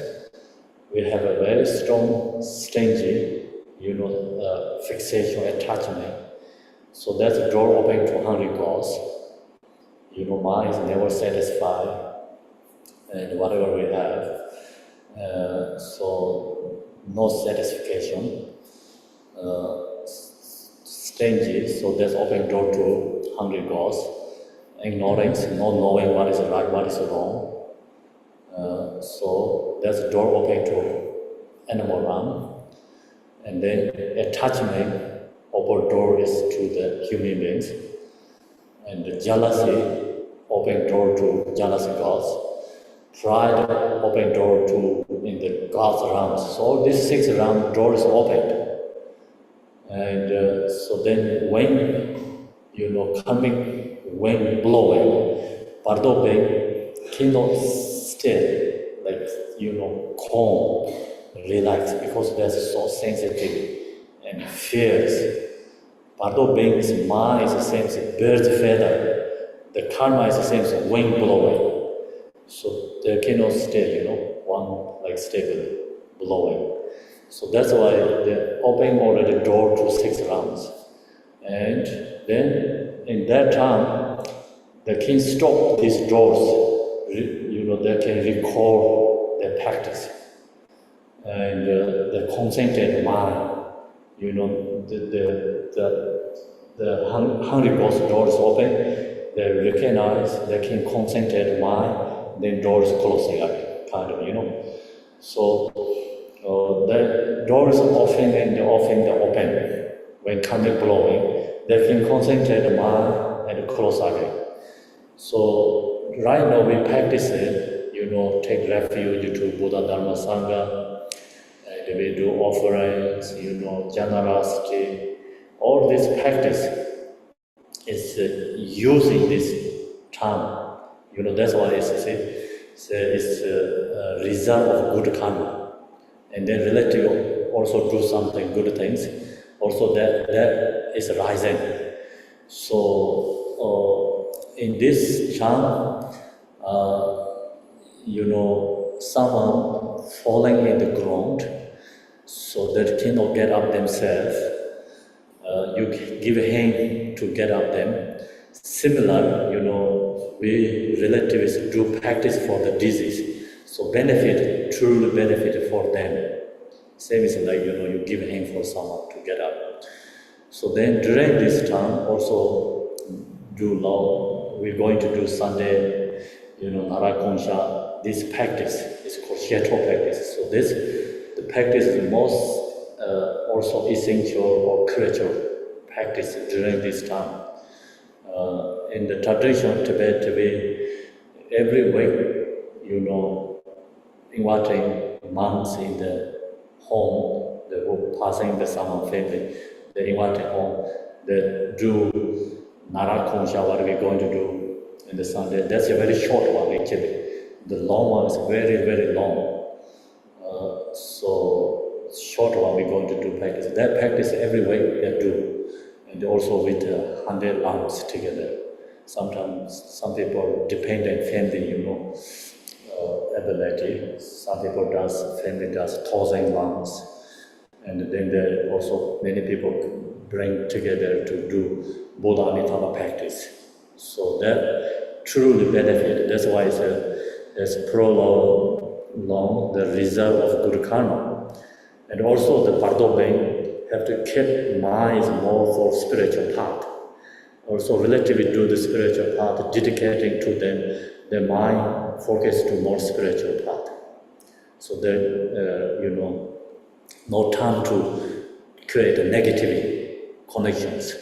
We have a very strong, stingy, fixation, attachment. So that's a door open to hungry gods. Mind is never satisfied, and whatever we have, so no satisfaction. Stingy, so that's open door to hungry gods. Ignorance, not knowing what is right, what is wrong. So there's a door open to animal realm. And then attachment, open door is to the human beings. And the jealousy, open door to jealous gods. Pride, open door to in the gods realms. So these 6 realm doors opened. And so then when, coming, wind blowing, Bardo cannot stay, like, calm, relax, because that's so sensitive and fierce. Bardo Bing's mind is the same as bird's feather. The karma is the same as wind blowing. So they cannot stay, one like stable blowing. So that's why they open already door to 6 rounds. And then in that time, the king stopped these doors. They can recall their practice. And the concentrated mind, the hungry ghost doors open, they recognize, they can concentrate mind, then doors closing again, kind of, So the doors often and often they open when coming blowing, they can concentrate the mind and close again. So right now we practice it, take refuge to Buddha Dharma Sangha, and we do offerings, generosity. All this practice is using this time. That's why it's a result of good karma. And then relative also do something good things. Also that is rising. So in this charm, someone falling in the ground, so that cannot get up themselves. You give a hand to get up them. Similar, we relatives do practice for the disease. So truly benefit for them. Same as like, you give a hand for someone to get up. So then during this time also we're going to do Sunday, Narakonsha. This practice is called Sheto practice. So the practice is the most also essential or critical practice during this time. In the tradition of Tibet, every week, inviting monks in the home, they were passing the summer family, they invited home, they do Narakonsha, what we're going to do in the Sunday. That's a very short one actually. The long one is very, very long. So short one we're going to do practice. That practice every week they do. And also with 100 lamps together. Sometimes some people dependent family, ability. Some people family does 1,000 lamps. And then there also many people bring together to do Buddha Amitabha practice. So that truly benefit. That's why it's prolong the result of good karma. And also the Bardo have to keep minds more for spiritual path. Also relatively do the spiritual path, dedicating to them, their mind focus to more spiritual path. So that, no time to create a negative connections.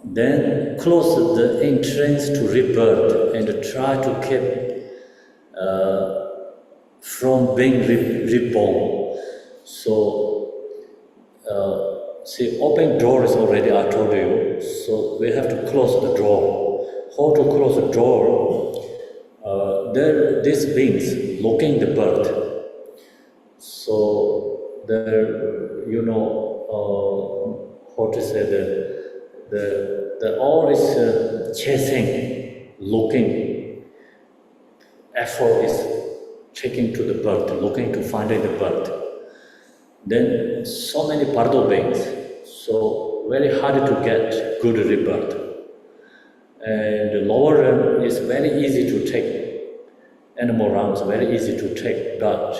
Then close the entrance to rebirth and try to keep from being reborn. So, see, open doors already I told you, so we have to close the door. How to close the door? These beings looking the birth. So there, how to say the all is chasing, looking effort is taking to the birth, looking to finding the birth. Then so many Bardo beings, so very hard to get good rebirth. And the lower realm is very easy to take. Animal realms very easy to take, but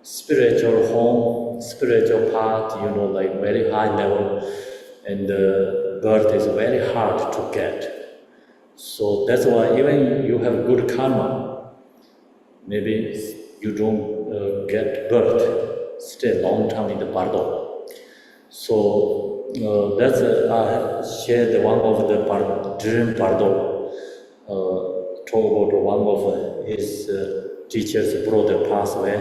spiritual home, spiritual path, like very high level, and the birth is very hard to get. So that's why even you have good karma, maybe you don't get birth, stay long time in the Bardo. So that's I shared one of the dream Bardo. Talk about one of his teacher's brother passed away,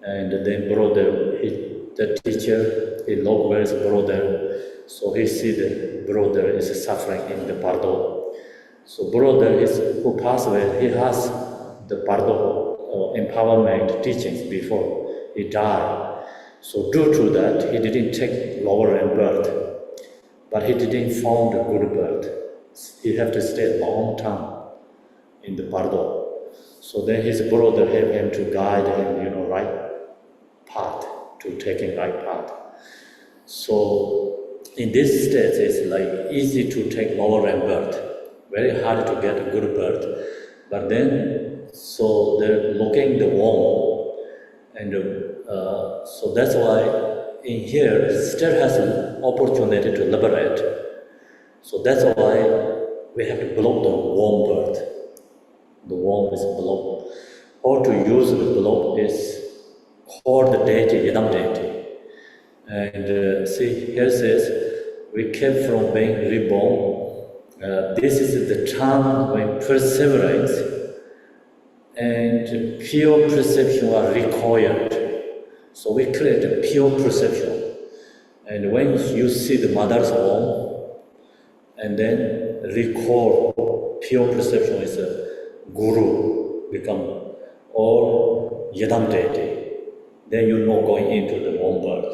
and then the teacher, he loved his brother, so he see the brother is suffering in the Bardo. So brother who passed away, he has the Bardo empowerment teachings before he died. So due to that, he didn't take lower end birth, but he didn't found a good birth. He have to stay long time in the Bardo. So then his brother helped him to guide him, right path, to taking right path. So in this state, it's like easy to take lower end birth, very hard to get a good birth. But then, so they're looking the womb, and so that's why in here still has an opportunity to liberate. So that's why we have to block the womb birth. The womb is blocked. Or to use the block is call the deity, Yidam deity. And see, here says, we kept from being reborn. This is the time when perseverance and pure perception are required. So we create a pure perception. And when you see the mother's womb, and then recall pure perception is a guru become, or Yidam deity, then you know going into the womb birth.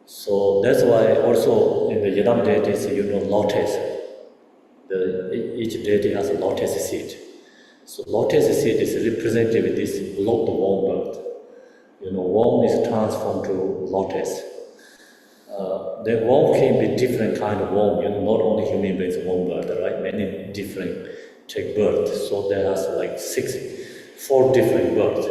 So that's why also in the Yidam deities, lotus. Each deity has a lotus seed. So lotus seed is represented with this blocked womb birth. Womb is transformed to lotus. The womb can be different kind of womb. Not only human beings womb birth, right? Many different take birth. So there has like 4 different births.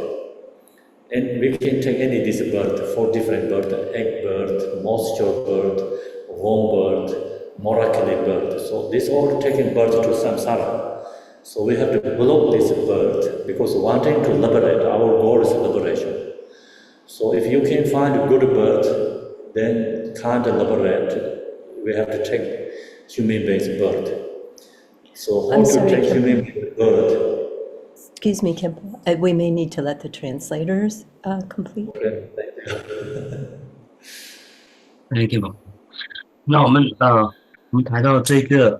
And we can take any this birth, 4 different birth: egg birth, moisture birth, womb birth, miraculous birth. So this all taking birth to samsara. So we have to block this birth because wanting to liberate, our goal is liberation. So if you can find a good birth, then can't liberate, we have to take human being's birth. So how to take human being's birth? Excuse me, Khenpo. We may need to let the translators complete. Okay, thank you. 那我们谈到这个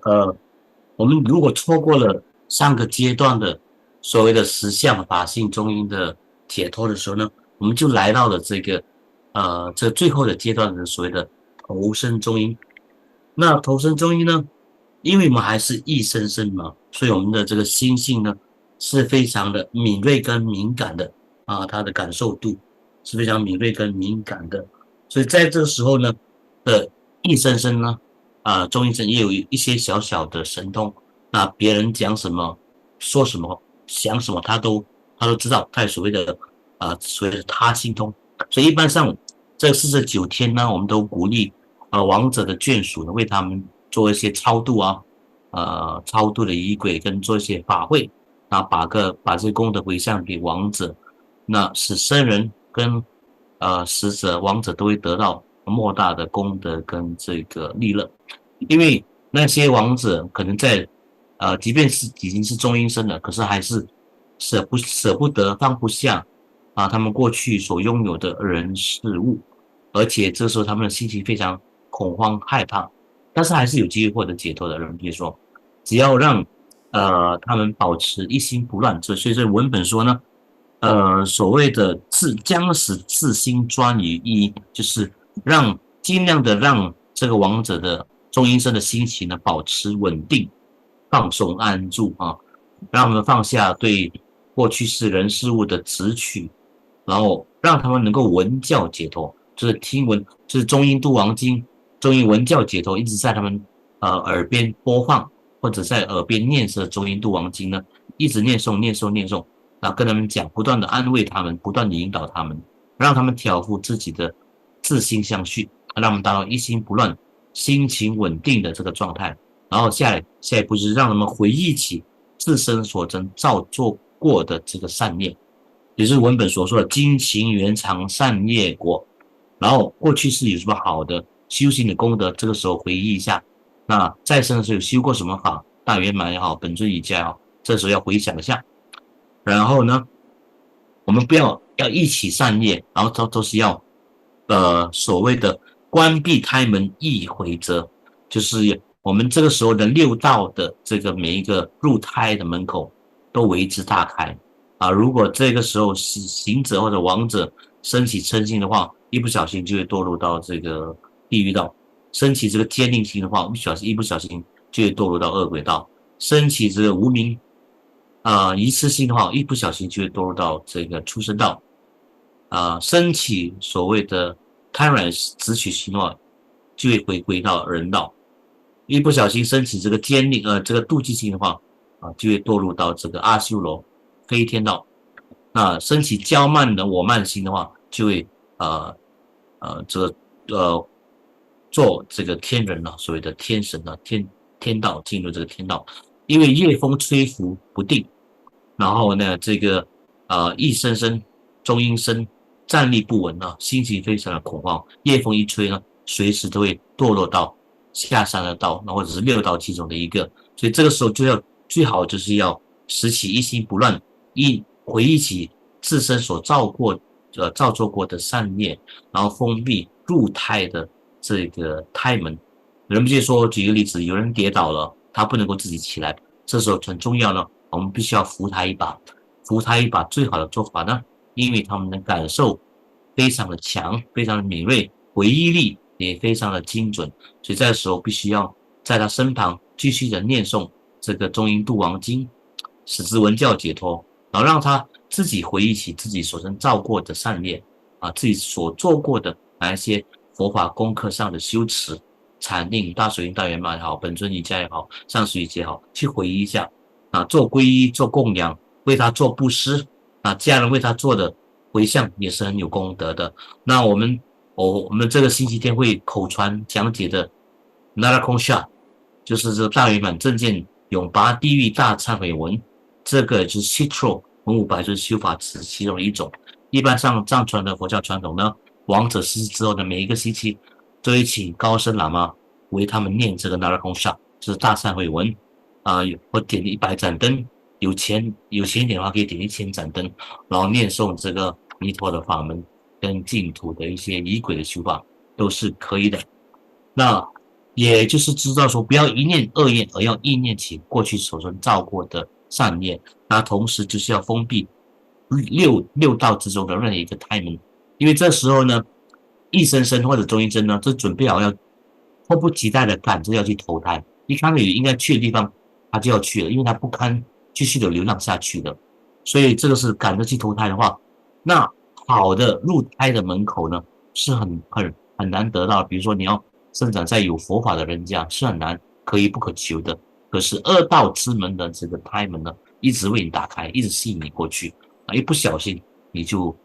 我们如果错过了上个阶段的所谓的实相法性中阴的解脱的时候呢，我们就来到了这最后的阶段的所谓的投生中阴。那投生中阴呢，因为我们还是一生生嘛，所以我们的这个心性呢是非常的敏锐跟敏感的它的感受度是非常敏锐跟敏感的，所以在这个时候呢的一生生呢中阴身也有一些小小的神通，那别人讲什么说什么想什么他都知道，他有所谓的他心通。所以一般上这49天呢，我们都鼓励亡者的眷属呢为他们做一些超度超度的仪轨跟做一些法会，那把这些功德回向给亡者，那使生人跟死者亡者都会得到莫大的功德跟这个利乐。因为那些亡者可能在即便是已经是中阴身了，可是还是舍不得放不下他们过去所拥有的人事物，而且这时候他们的心情非常恐慌害怕，但是还是有机会获得解脱的人。比如说只要让他们保持一心不乱，所以文本说呢所谓的将使自心专于一，就是尽量的让这个亡者的中阴身的心情呢保持稳定放松安住让他们放下对过去世人事物的执取，然后让他们能够闻教解脱，就是听闻，就是中阴度王经，中阴闻教解脱，一直在他们耳边播放，或者在耳边念诵中阴度王经呢，一直念诵念诵念诵，然后跟他们讲，不断的安慰他们，不断的引导他们，让他们调伏自己的自心相续，让他们达到一心不乱、心情稳定的这个状态。然后下一步就是让他们回忆起自身所造作过的这个善业，也就是文本所说的精勤缘长善业果。然后过去是有什么好的修行的功德，这个时候回忆一下。那在生的时候有修过什么法，大圆满也好，本尊瑜伽也好，这时候要回想一下。然后呢，我们不要一起善业，然后都是要所谓的关闭胎门易回则，就是我们这个时候的六道的这个每一个入胎的门口都为之大开啊！如果这个时候行者或者亡者升起嗔心的话，一不小心就会堕入到这个地狱道；升起这个坚定心的话，一不小心就会堕入到恶鬼道；升起这个无明疑痴心的话，一不小心就会堕入到这个畜生道；升起所谓的贪婪执取心的话，就会回归到人道；一不小心升起这个坚定这个妒忌心的话就会堕入到这个阿修罗飞天道。那升起骄慢的我慢心的话，就会做这个天人所谓的天神天道，进入这个天道。因为夜风吹拂不定，然后呢这个一声声中阴身站立不稳心情非常的恐慌，夜风一吹呢，随时都会堕落到下山的道，或者是六道其中的一个。所以这个时候最好就是要拾起一心不乱，回忆起自身所造作过的善业，然后封闭入胎的这个胎门。人不界说，举一个例子，有人跌倒了，他不能够自己起来，这时候很重要呢，我们必须要扶他一把。扶他一把最好的做法呢，因为他们的感受非常的强，非常的敏锐，回忆力也非常的精准，所以这个时候必须要在他身旁继续的念诵这个中阴度王经，使之闻教解脱，然后让他自己回忆起自己所造过的善业自己所做过的哪一些佛法功课上的修持、禅定、大水印、大圆满也好，本尊瑜伽也好，上师瑜伽也好，去回忆一下做皈依、做供养，为他做布施家人为他做的回向也是很有功德的。那我们这个星期天会口传讲解的 Narakongsha， 就是这大圆满正见永拔地狱大忏悔文，这个就是 Citro 文武百尊修法词其中的一种。一般上藏传的佛教传统呢，亡者逝世之后的每一个星期都会请高僧喇嘛为他们念这个 Narakongsha， 就是大忏悔文或点100盏灯，有钱一点的话可以点1000盏灯，然后念诵这个弥陀的法门跟净土的一些仪轨的修法都是可以的。那也就是知道说，不要一念恶业，而要意念起过去所造过的善业。那同时就是要封闭六道之中的任何一个胎门，因为这时候呢，一生生或者中阴身呢，就准备好要迫不及待的赶着要去投胎，一看到有应该去的地方，他就要去了，因为他不堪继续的流浪下去了。所以这个是赶着去投胎的话，那好的入胎的门口呢，是很难得到的。比如说你要生长在有佛法的人家，是很难，可遇不可求的。可是恶道之门的这个胎门呢，一直为你打开，一直吸引你过去一不小心你就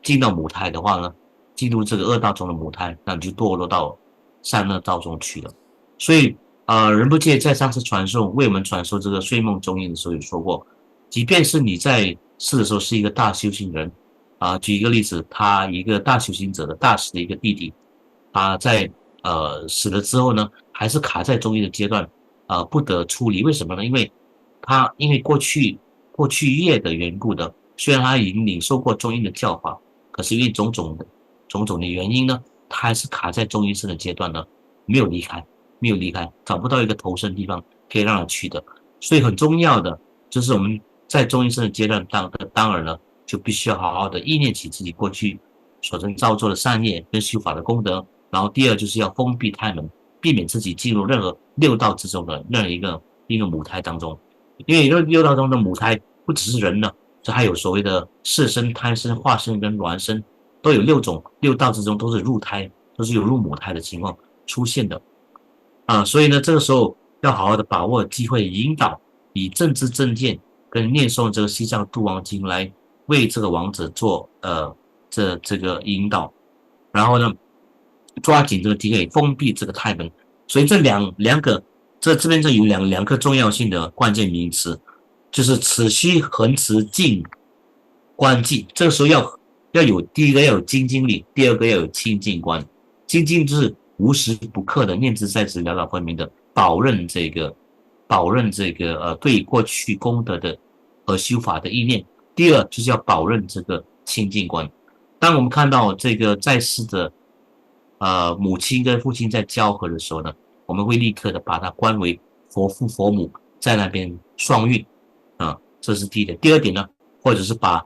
进到母胎的话呢，进入这个恶道中的母胎，那你就堕落到善恶道中去了。所以仁波切在上次传授为我们传授这个睡梦中阴的时候有说过，即便是你在世的时候是一个大修行人举一个例子，他一个大修行者的大师的一个弟弟，他在死了之后呢，还是卡在中阴的阶段不得出离。为什么呢？因为过去业的缘故的，虽然他已经领受过中阴的教法，可是因为种种的原因呢，他还是卡在中阴身的阶段呢，没有离开，找不到一个投身的地方可以让他去的。所以很重要的就是我们在中阴身的阶段当然呢，就必须要好好的意念起自己过去所造作的善业跟修法的功德。然后第二就是要封闭胎门，避免自己进入任何六道之中的任何一个母胎当中。因为六道中的母胎不只是人呢，这还有所谓的色身、胎身、化身跟孪身，都有6道之中都是入胎，都是有入母胎的情况出现的所以呢，这个时候要好好的把握机会，引导以正知正见跟念诵这个西藏度王经来为这个王者做这个引导，然后呢，抓紧这个机会封闭这个胎门。所以这两个这边有两个重要性的关键名词，就是此须恒持静观寂。这个时候要有第一个要有精进力，第二个要有清净观。精进就是无时不刻的念兹在兹了了分明的保任这个对过去功德的和修法的意念。第二就是要保任这个清净观。当我们看到这个在世的母亲跟父亲在交合的时候呢，我们会立刻的把它观为佛父佛母在那边双运这是第一点。第二点呢，或者是把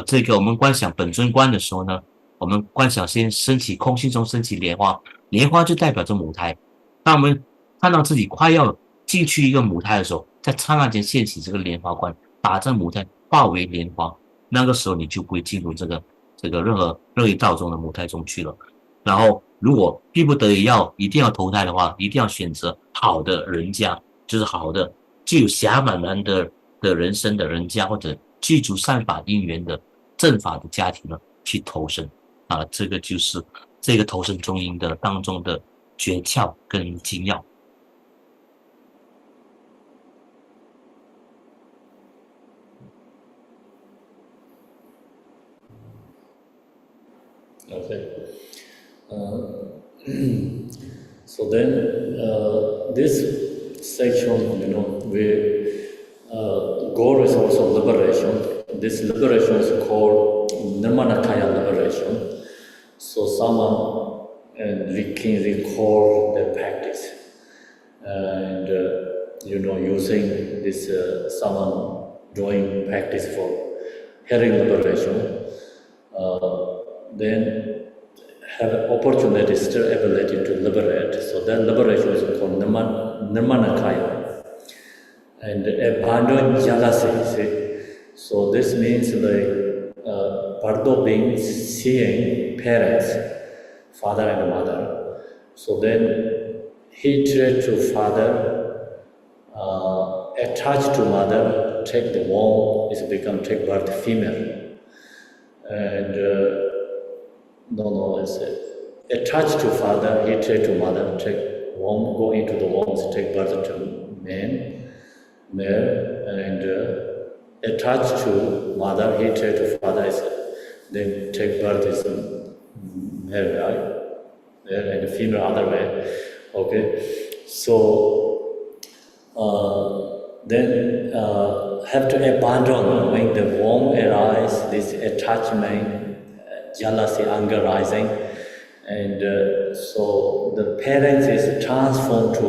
这个我们观想本尊观的时候呢，我们观想先升起空心中升起莲花，莲花就代表着母胎。当我们看到自己快要进去一个母胎的时候，在刹那间现起这个莲花观，把这母胎化为莲花，那个时候你就不会进入这个任意道中的母胎中去了。然后如果逼不得已一定要投胎的话，一定要选择好的人家，就是好的具有暇满满的人生的人家，或者具足善法因缘的正法的家庭呢去投生这个就是这个投生中阴的当中的诀窍跟精要。Okay. So then this section, we goal is also liberation. This liberation is called Dharmakaya liberation. So someone we can recall the practice, and using this someone doing practice for hearing liberation. Then have an opportunity, still ability to liberate. So that liberation is called Dharmakaya. And abandon jealousy. So this means like Bardo beings seeing parents, father and mother. So then hatred to father, attached to mother, take the womb, is become take birth female. And it's attached to father, hatred to mother, take womb, go into the womb, take birth to male, and attached to mother, hatred to father, is then take birth is male, right? And female other way. Okay, so then have to abandon when the womb arises, this attachment, jealousy, anger rising, and so the parents is transformed to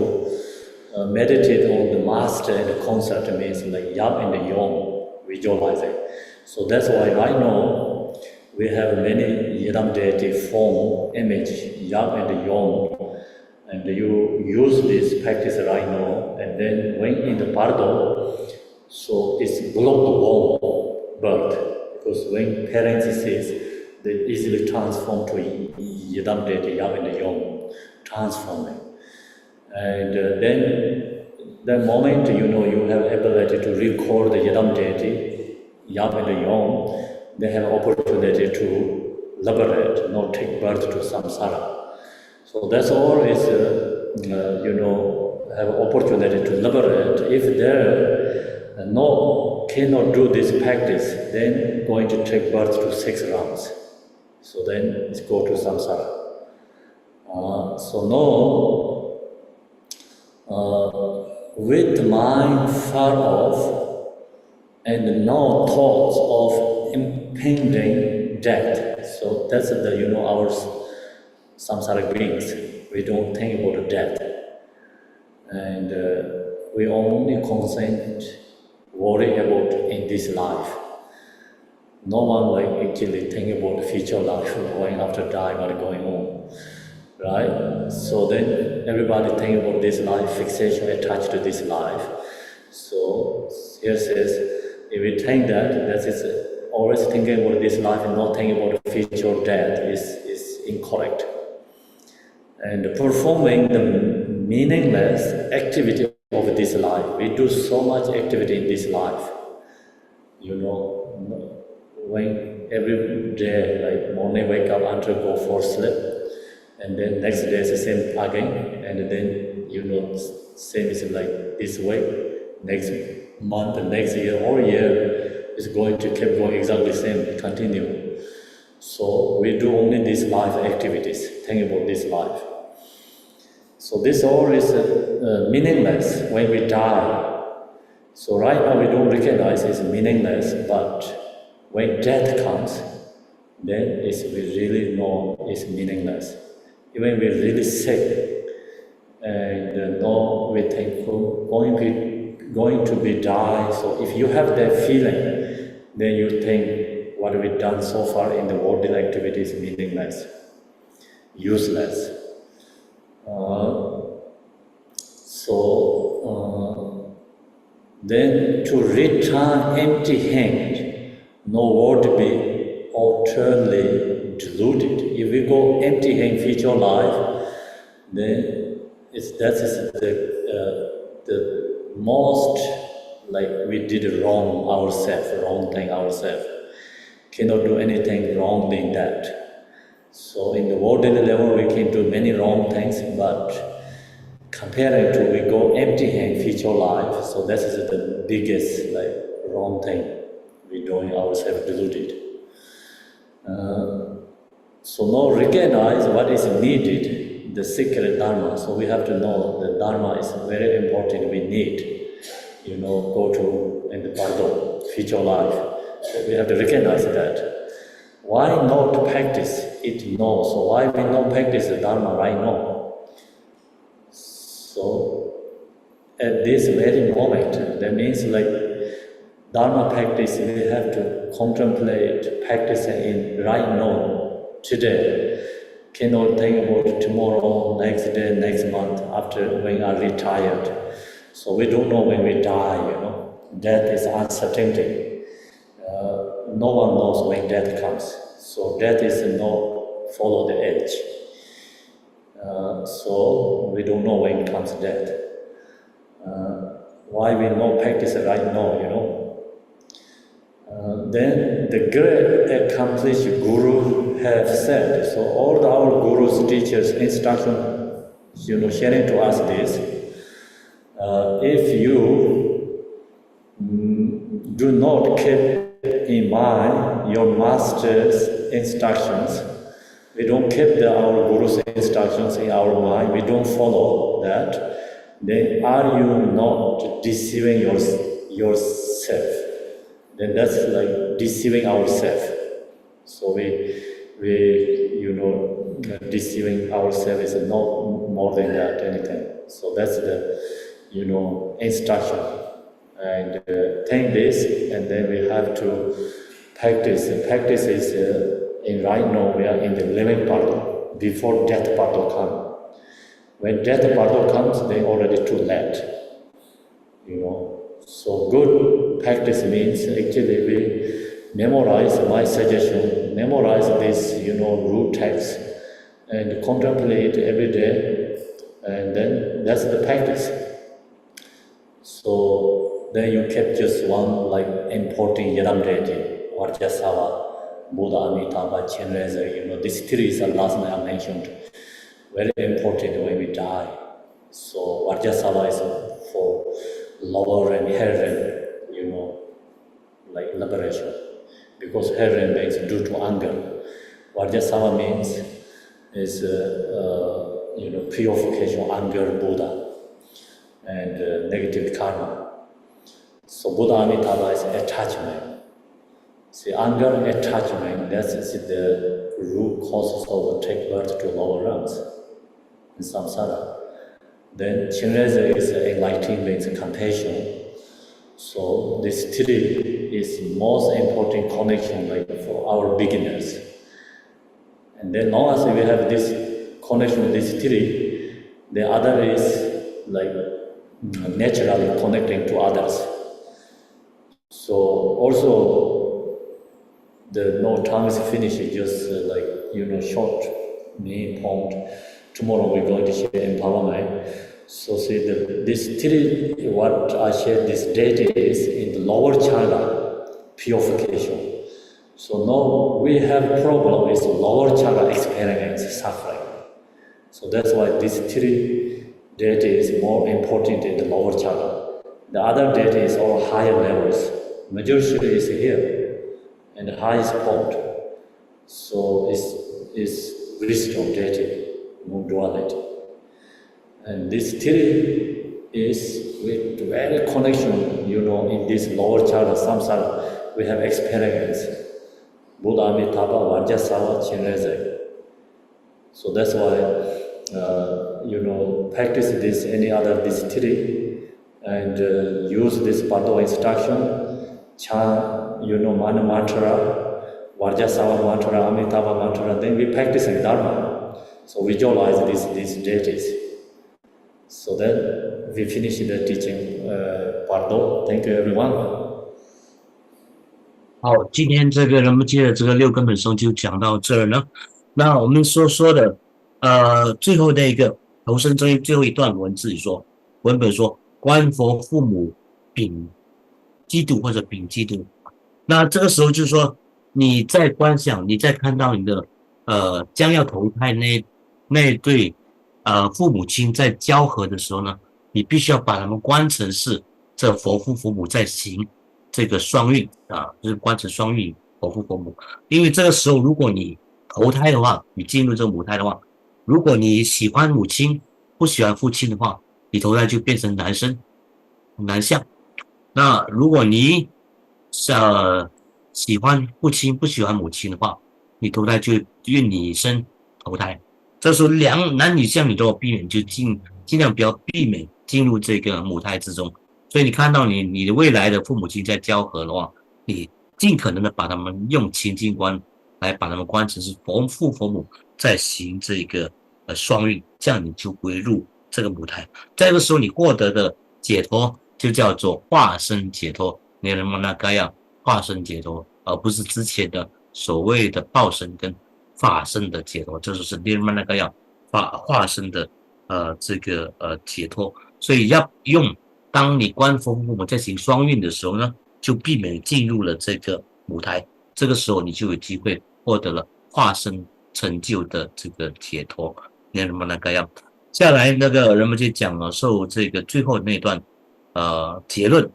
meditate on the master and the concert, means like Yam and the Yom visualizing. So that's why right now we have many Yidam deity form image, Yam and the Yom, and you use this practice right now, and then when in the Bardo, so it's block the womb birth, because when parents sees, they easily transform to Yidam deity, Yam and Yom, transforming. And then that moment, you have ability to recall the Yidam deity, Yam and Yom, they have opportunity to liberate, not take birth to samsara. So that's all is, have opportunity to liberate. If there cannot do this practice, then going to take birth to 6 rounds. So then it's go to samsara. So now, with mind far off and no thoughts of impending death. So that's our samsaric beings. We don't think about death, and we only worry about in this life. No one actually think about the future life, going after dying or going on, right? So then everybody think about this life, fixation attached to this life. So here says, If we think that is always thinking about this life and not thinking about the future or death is incorrect. And performing the meaningless activity of this life. We do so much activity in this life. You know, when every day, like morning wake up until go for sleep, and then next day is the same again, and then same is like this way. Next month, the next year, whole year is going to keep going exactly same, continue. So we do only these life activities, think about this life. So this all is meaningless when we die. So right now we don't recognize it's meaningless, but when death comes, then we really know it's meaningless. Even we're really sick, and know we think going to be die. So if you have that feeling, then you think what we've done so far in the worldly activities is meaningless, useless. Then to return empty-handed, no word be utterly deluded. If we go empty-handed future life, then that is the most like we did wrong thing ourselves. Cannot do anything wrongly in that. So in the worldly level, we can do many wrong things, but comparing to we go empty-handed future life, so that is the biggest wrong thing we doing ourselves deluded. So now recognize what is needed, the secret Dharma. So we have to know the Dharma is very important. We need, go to in the Bardo future life. So we have to recognize that. Why not practice it now? So why we not practice the Dharma right now? So at this very moment, that means Dharma practice, we have to contemplate, practicing in right now, today. Cannot think about tomorrow, next day, next month, after when I retired. So we don't know when we die, Death is uncertainty. No one knows when death comes. So death is not follow the edge. So we don't know when comes death. Why we not practice it right now, Then the great accomplished Guru have said, so all our Gurus, teachers, instruction, sharing to us this, if you do not keep in mind your master's instructions, we don't keep our Guru's instructions in our mind, we don't follow that, then are you not deceiving yourself? Then that's like deceiving ourselves. So we deceiving ourselves is not more than that, anything. So that's the, instruction. And think this, and then we have to practice. And practice is, in right now, we are in the living part, before death part will come. When death part comes, then already too late. So good practice means actually we memorize my suggestion, memorize this, root text, and contemplate every day, and then that's the practice. So then you keep just one important Yadamdeji, Vajrasattva, Buddha, Amitabha, Chenrezig, these three is the last night I mentioned, very important when we die. So Vajrasattva is for lower and heaven, liberation. Because heaven means due to anger. Vajrasattva means is, purification, anger, Buddha, and negative karma. So Buddha Amitabha is attachment. See, anger and attachment, that's the root causes of take birth to lower realms in samsara. Then Chenrezig is enlightenment, compassion. So this three is most important connection for our beginners. And then long as we have this connection with these three, the other is naturally connecting to others. So also, the no time is finished, just short mini point. Tomorrow we're going to share empowerment. So see, this three, what I shared this date is in the lower chakra, purification. So now we have problem is lower chakra experience, suffering. So that's why this three data is more important in the lower chakra. The other data is all higher levels. Majority is here, and the highest point. So it's wisdom data, no duality. And this three is with very connection, in this lower chakra, samsara, we have experience. Buddha, Amitabha, Vajrasattva, Chenrezig. So that's why, practice this, any other these three, and use this Bardo instruction, chant, Mana mantra, Vajrasattva mantra, Amitabha mantra, then we practice in Dharma. So visualize these deities. So then we finish the teaching, Bardo. Thank you, everyone. 好，今天这个人们界的这个六根本松就讲到这儿了。那我们说的，最后那个投生中最后一段文字里说，文本说观佛父母秉基督或者秉基督。那这个时候就是说，你在观想，你在看到你的将要投胎那对父母亲在交合的时候呢，你必须要把他们观成是这佛父父母在行这个双运就是观成双运佛父佛母。因为这个时候如果你投胎的话，你进入这个母胎的话，如果你喜欢母亲不喜欢父亲的话，你投胎就变成男生男相。那如果你喜欢父亲不喜欢母亲的话，你投胎就愿女生投胎。这时候男女相你都要避免，就尽量不要避免进入这个母胎之中。所以你看到你的未来的父母亲在交合的话，你尽可能的把他们用情境观来把他们观成是佛父佛母在行这个双运，这样你就不会入这个母胎。在这个时候你获得的解脱就叫做化身解脱，Dharmakaya化身解脱，而不是之前的所谓的报身跟法身的解脱，这就是 Dharmakaya化身的这个解脱。所以要用，当你观佛父母在行双运的时候呢，就避免进入了这个母胎，这个时候你就有机会获得了化身成就的这个解脱。下来那个人们就讲了，受这个最后那段结论，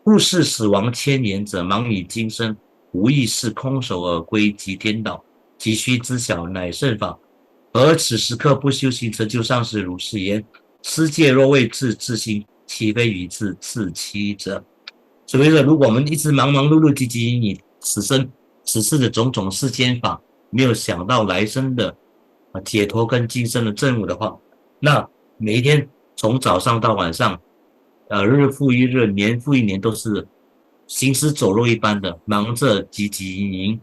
故世死亡千年者，忙于今生，无意识空手而归，即颠倒，急须知晓，乃圣法。而此时刻不修行，则就丧失如是言。世界若未至自心，岂非于自欺者？所以说，如果我们一直忙碌积极，你此世的种种世间法，没有想到来生的解脱跟今生的证悟的话，那每一天从早上到晚上，日复一日，年复一年，都是行尸走肉一般的忙着汲汲营营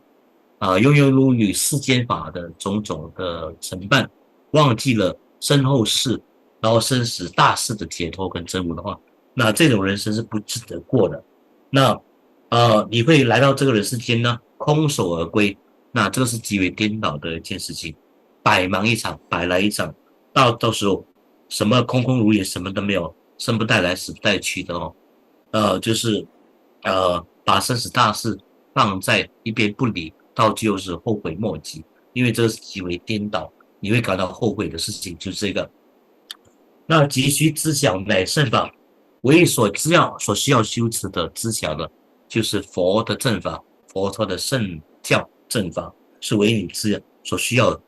庸庸碌碌世间法的种种的承办，忘记了身后事，然后生死大事的解脱跟证悟的话，那这种人生是不值得过的。那你会来到这个人世间呢，空手而归，那这个是极为颠倒的一件事情，百忙一场，百来一场，到时候什么空空如也，什么都没有，生不带来死不带去的就是把生死大事放在一边不理，到最后是后悔莫及，因为这是极为颠倒，你会感到后悔的事情就是这个。那急须知晓乃圣法，唯一所需要修持的知晓的，就是佛的正法，佛陀的圣教正法，是唯一所需要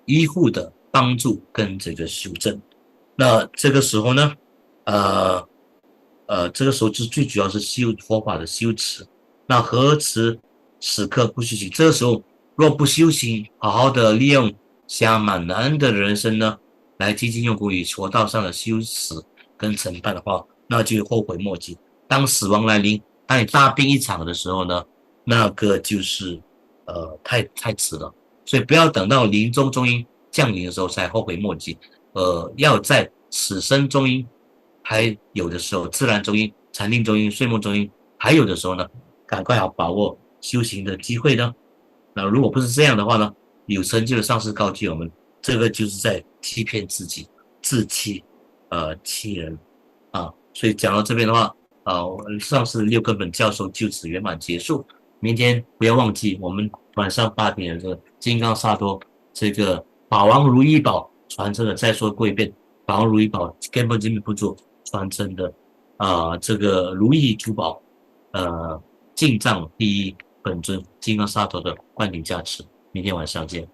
依护的帮助跟这个修正。那这个时候呢，这个时候就最主要是修佛法的修持。那何辞此刻不修行？这个时候若不修行，好好的利用下满难的人生呢，来积极用功于佛道上的修持跟承办的话，那就后悔莫及。当死亡来临，当你大病一场的时候呢，那个就是太迟了。所以不要等到临终中阴降临的时候才后悔莫及，要在此生中阴还有的时候，自然中阴、禅定中阴、睡梦中阴还有的时候呢，赶快好把握修行的机会呢？那如果不是这样的话呢，有成就的上师告诫我们，这个就是在欺骗自己，自欺欺人啊。所以讲到这边的话，上师六根本教授就此圆满结束。明天不要忘记，我们晚上8点的这个金刚萨埵这个法王如意宝传承的，再说过一遍，法王如意宝根本就不做传承的这个如意珠宝进藏第一本尊金刚萨埵的灌顶加持。明天晚上见。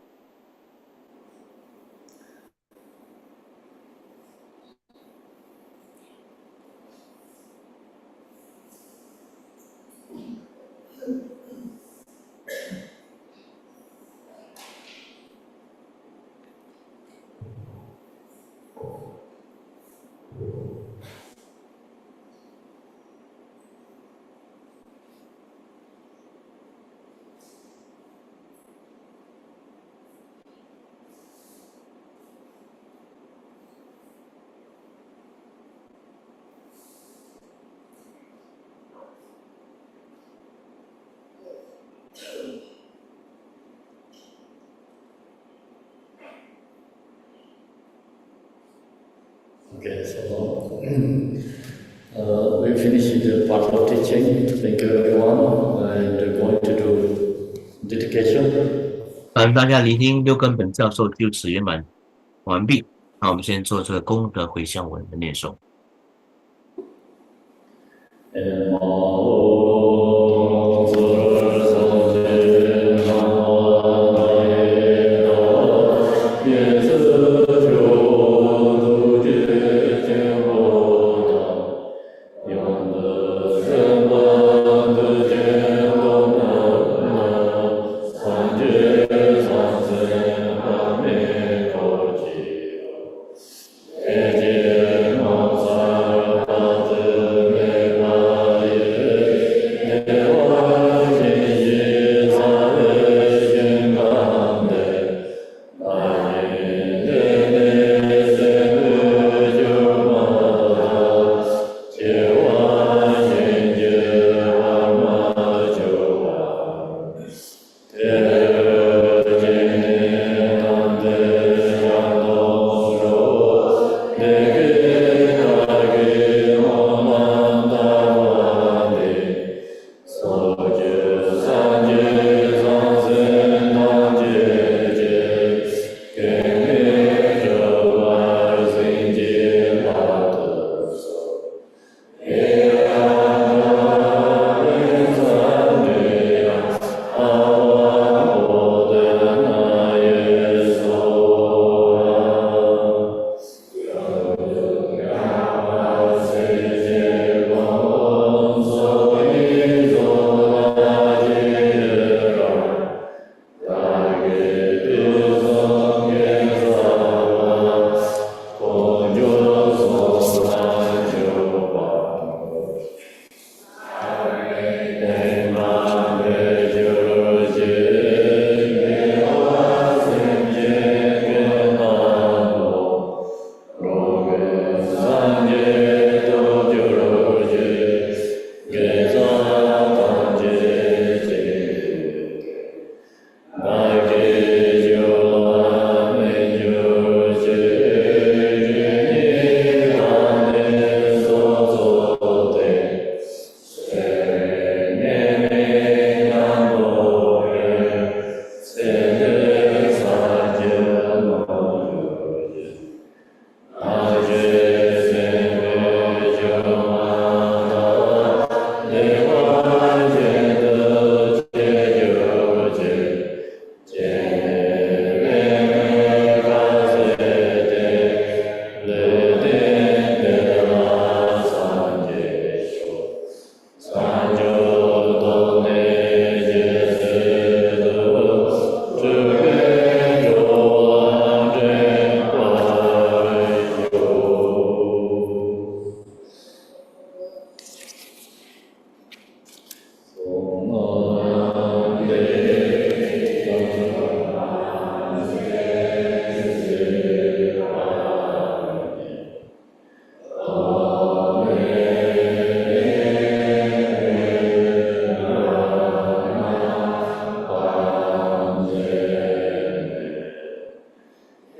Okay, so we finished the Bardo teaching. Thank you everyone, and going to do dedication. 感恩大家聆听六根本教授就此圆满完毕。那我们先做这个功德回向文的念诵。Yeah.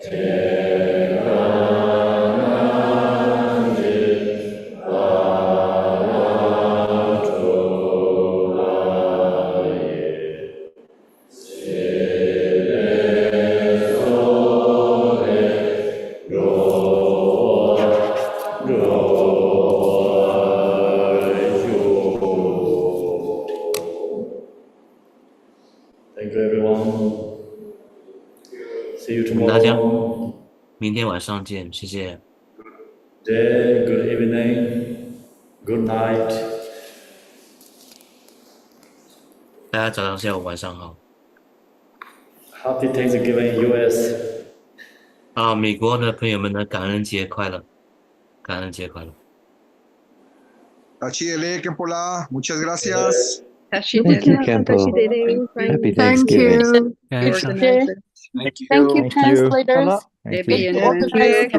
Thank you, everyone. See you 大家 tomorrow. 明天晚上见，谢谢。 Day, good evening, good night. 大家早上、下午、晚上好。 Happy Thanksgiving, US. 美国的朋友们呢，感恩节快乐，感恩节快乐。 Tachidele Khenpo, muchas gracias. Thank you, Khenpo. Happy Thanksgiving. Thank you, translators. Thank Thank you. you, organizers. Thank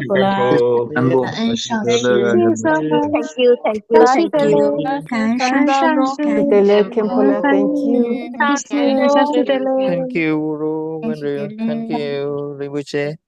you, thank you, thank you. 感恩上师， Thank you. Thank you, Guru. Thank you, Rinpoche.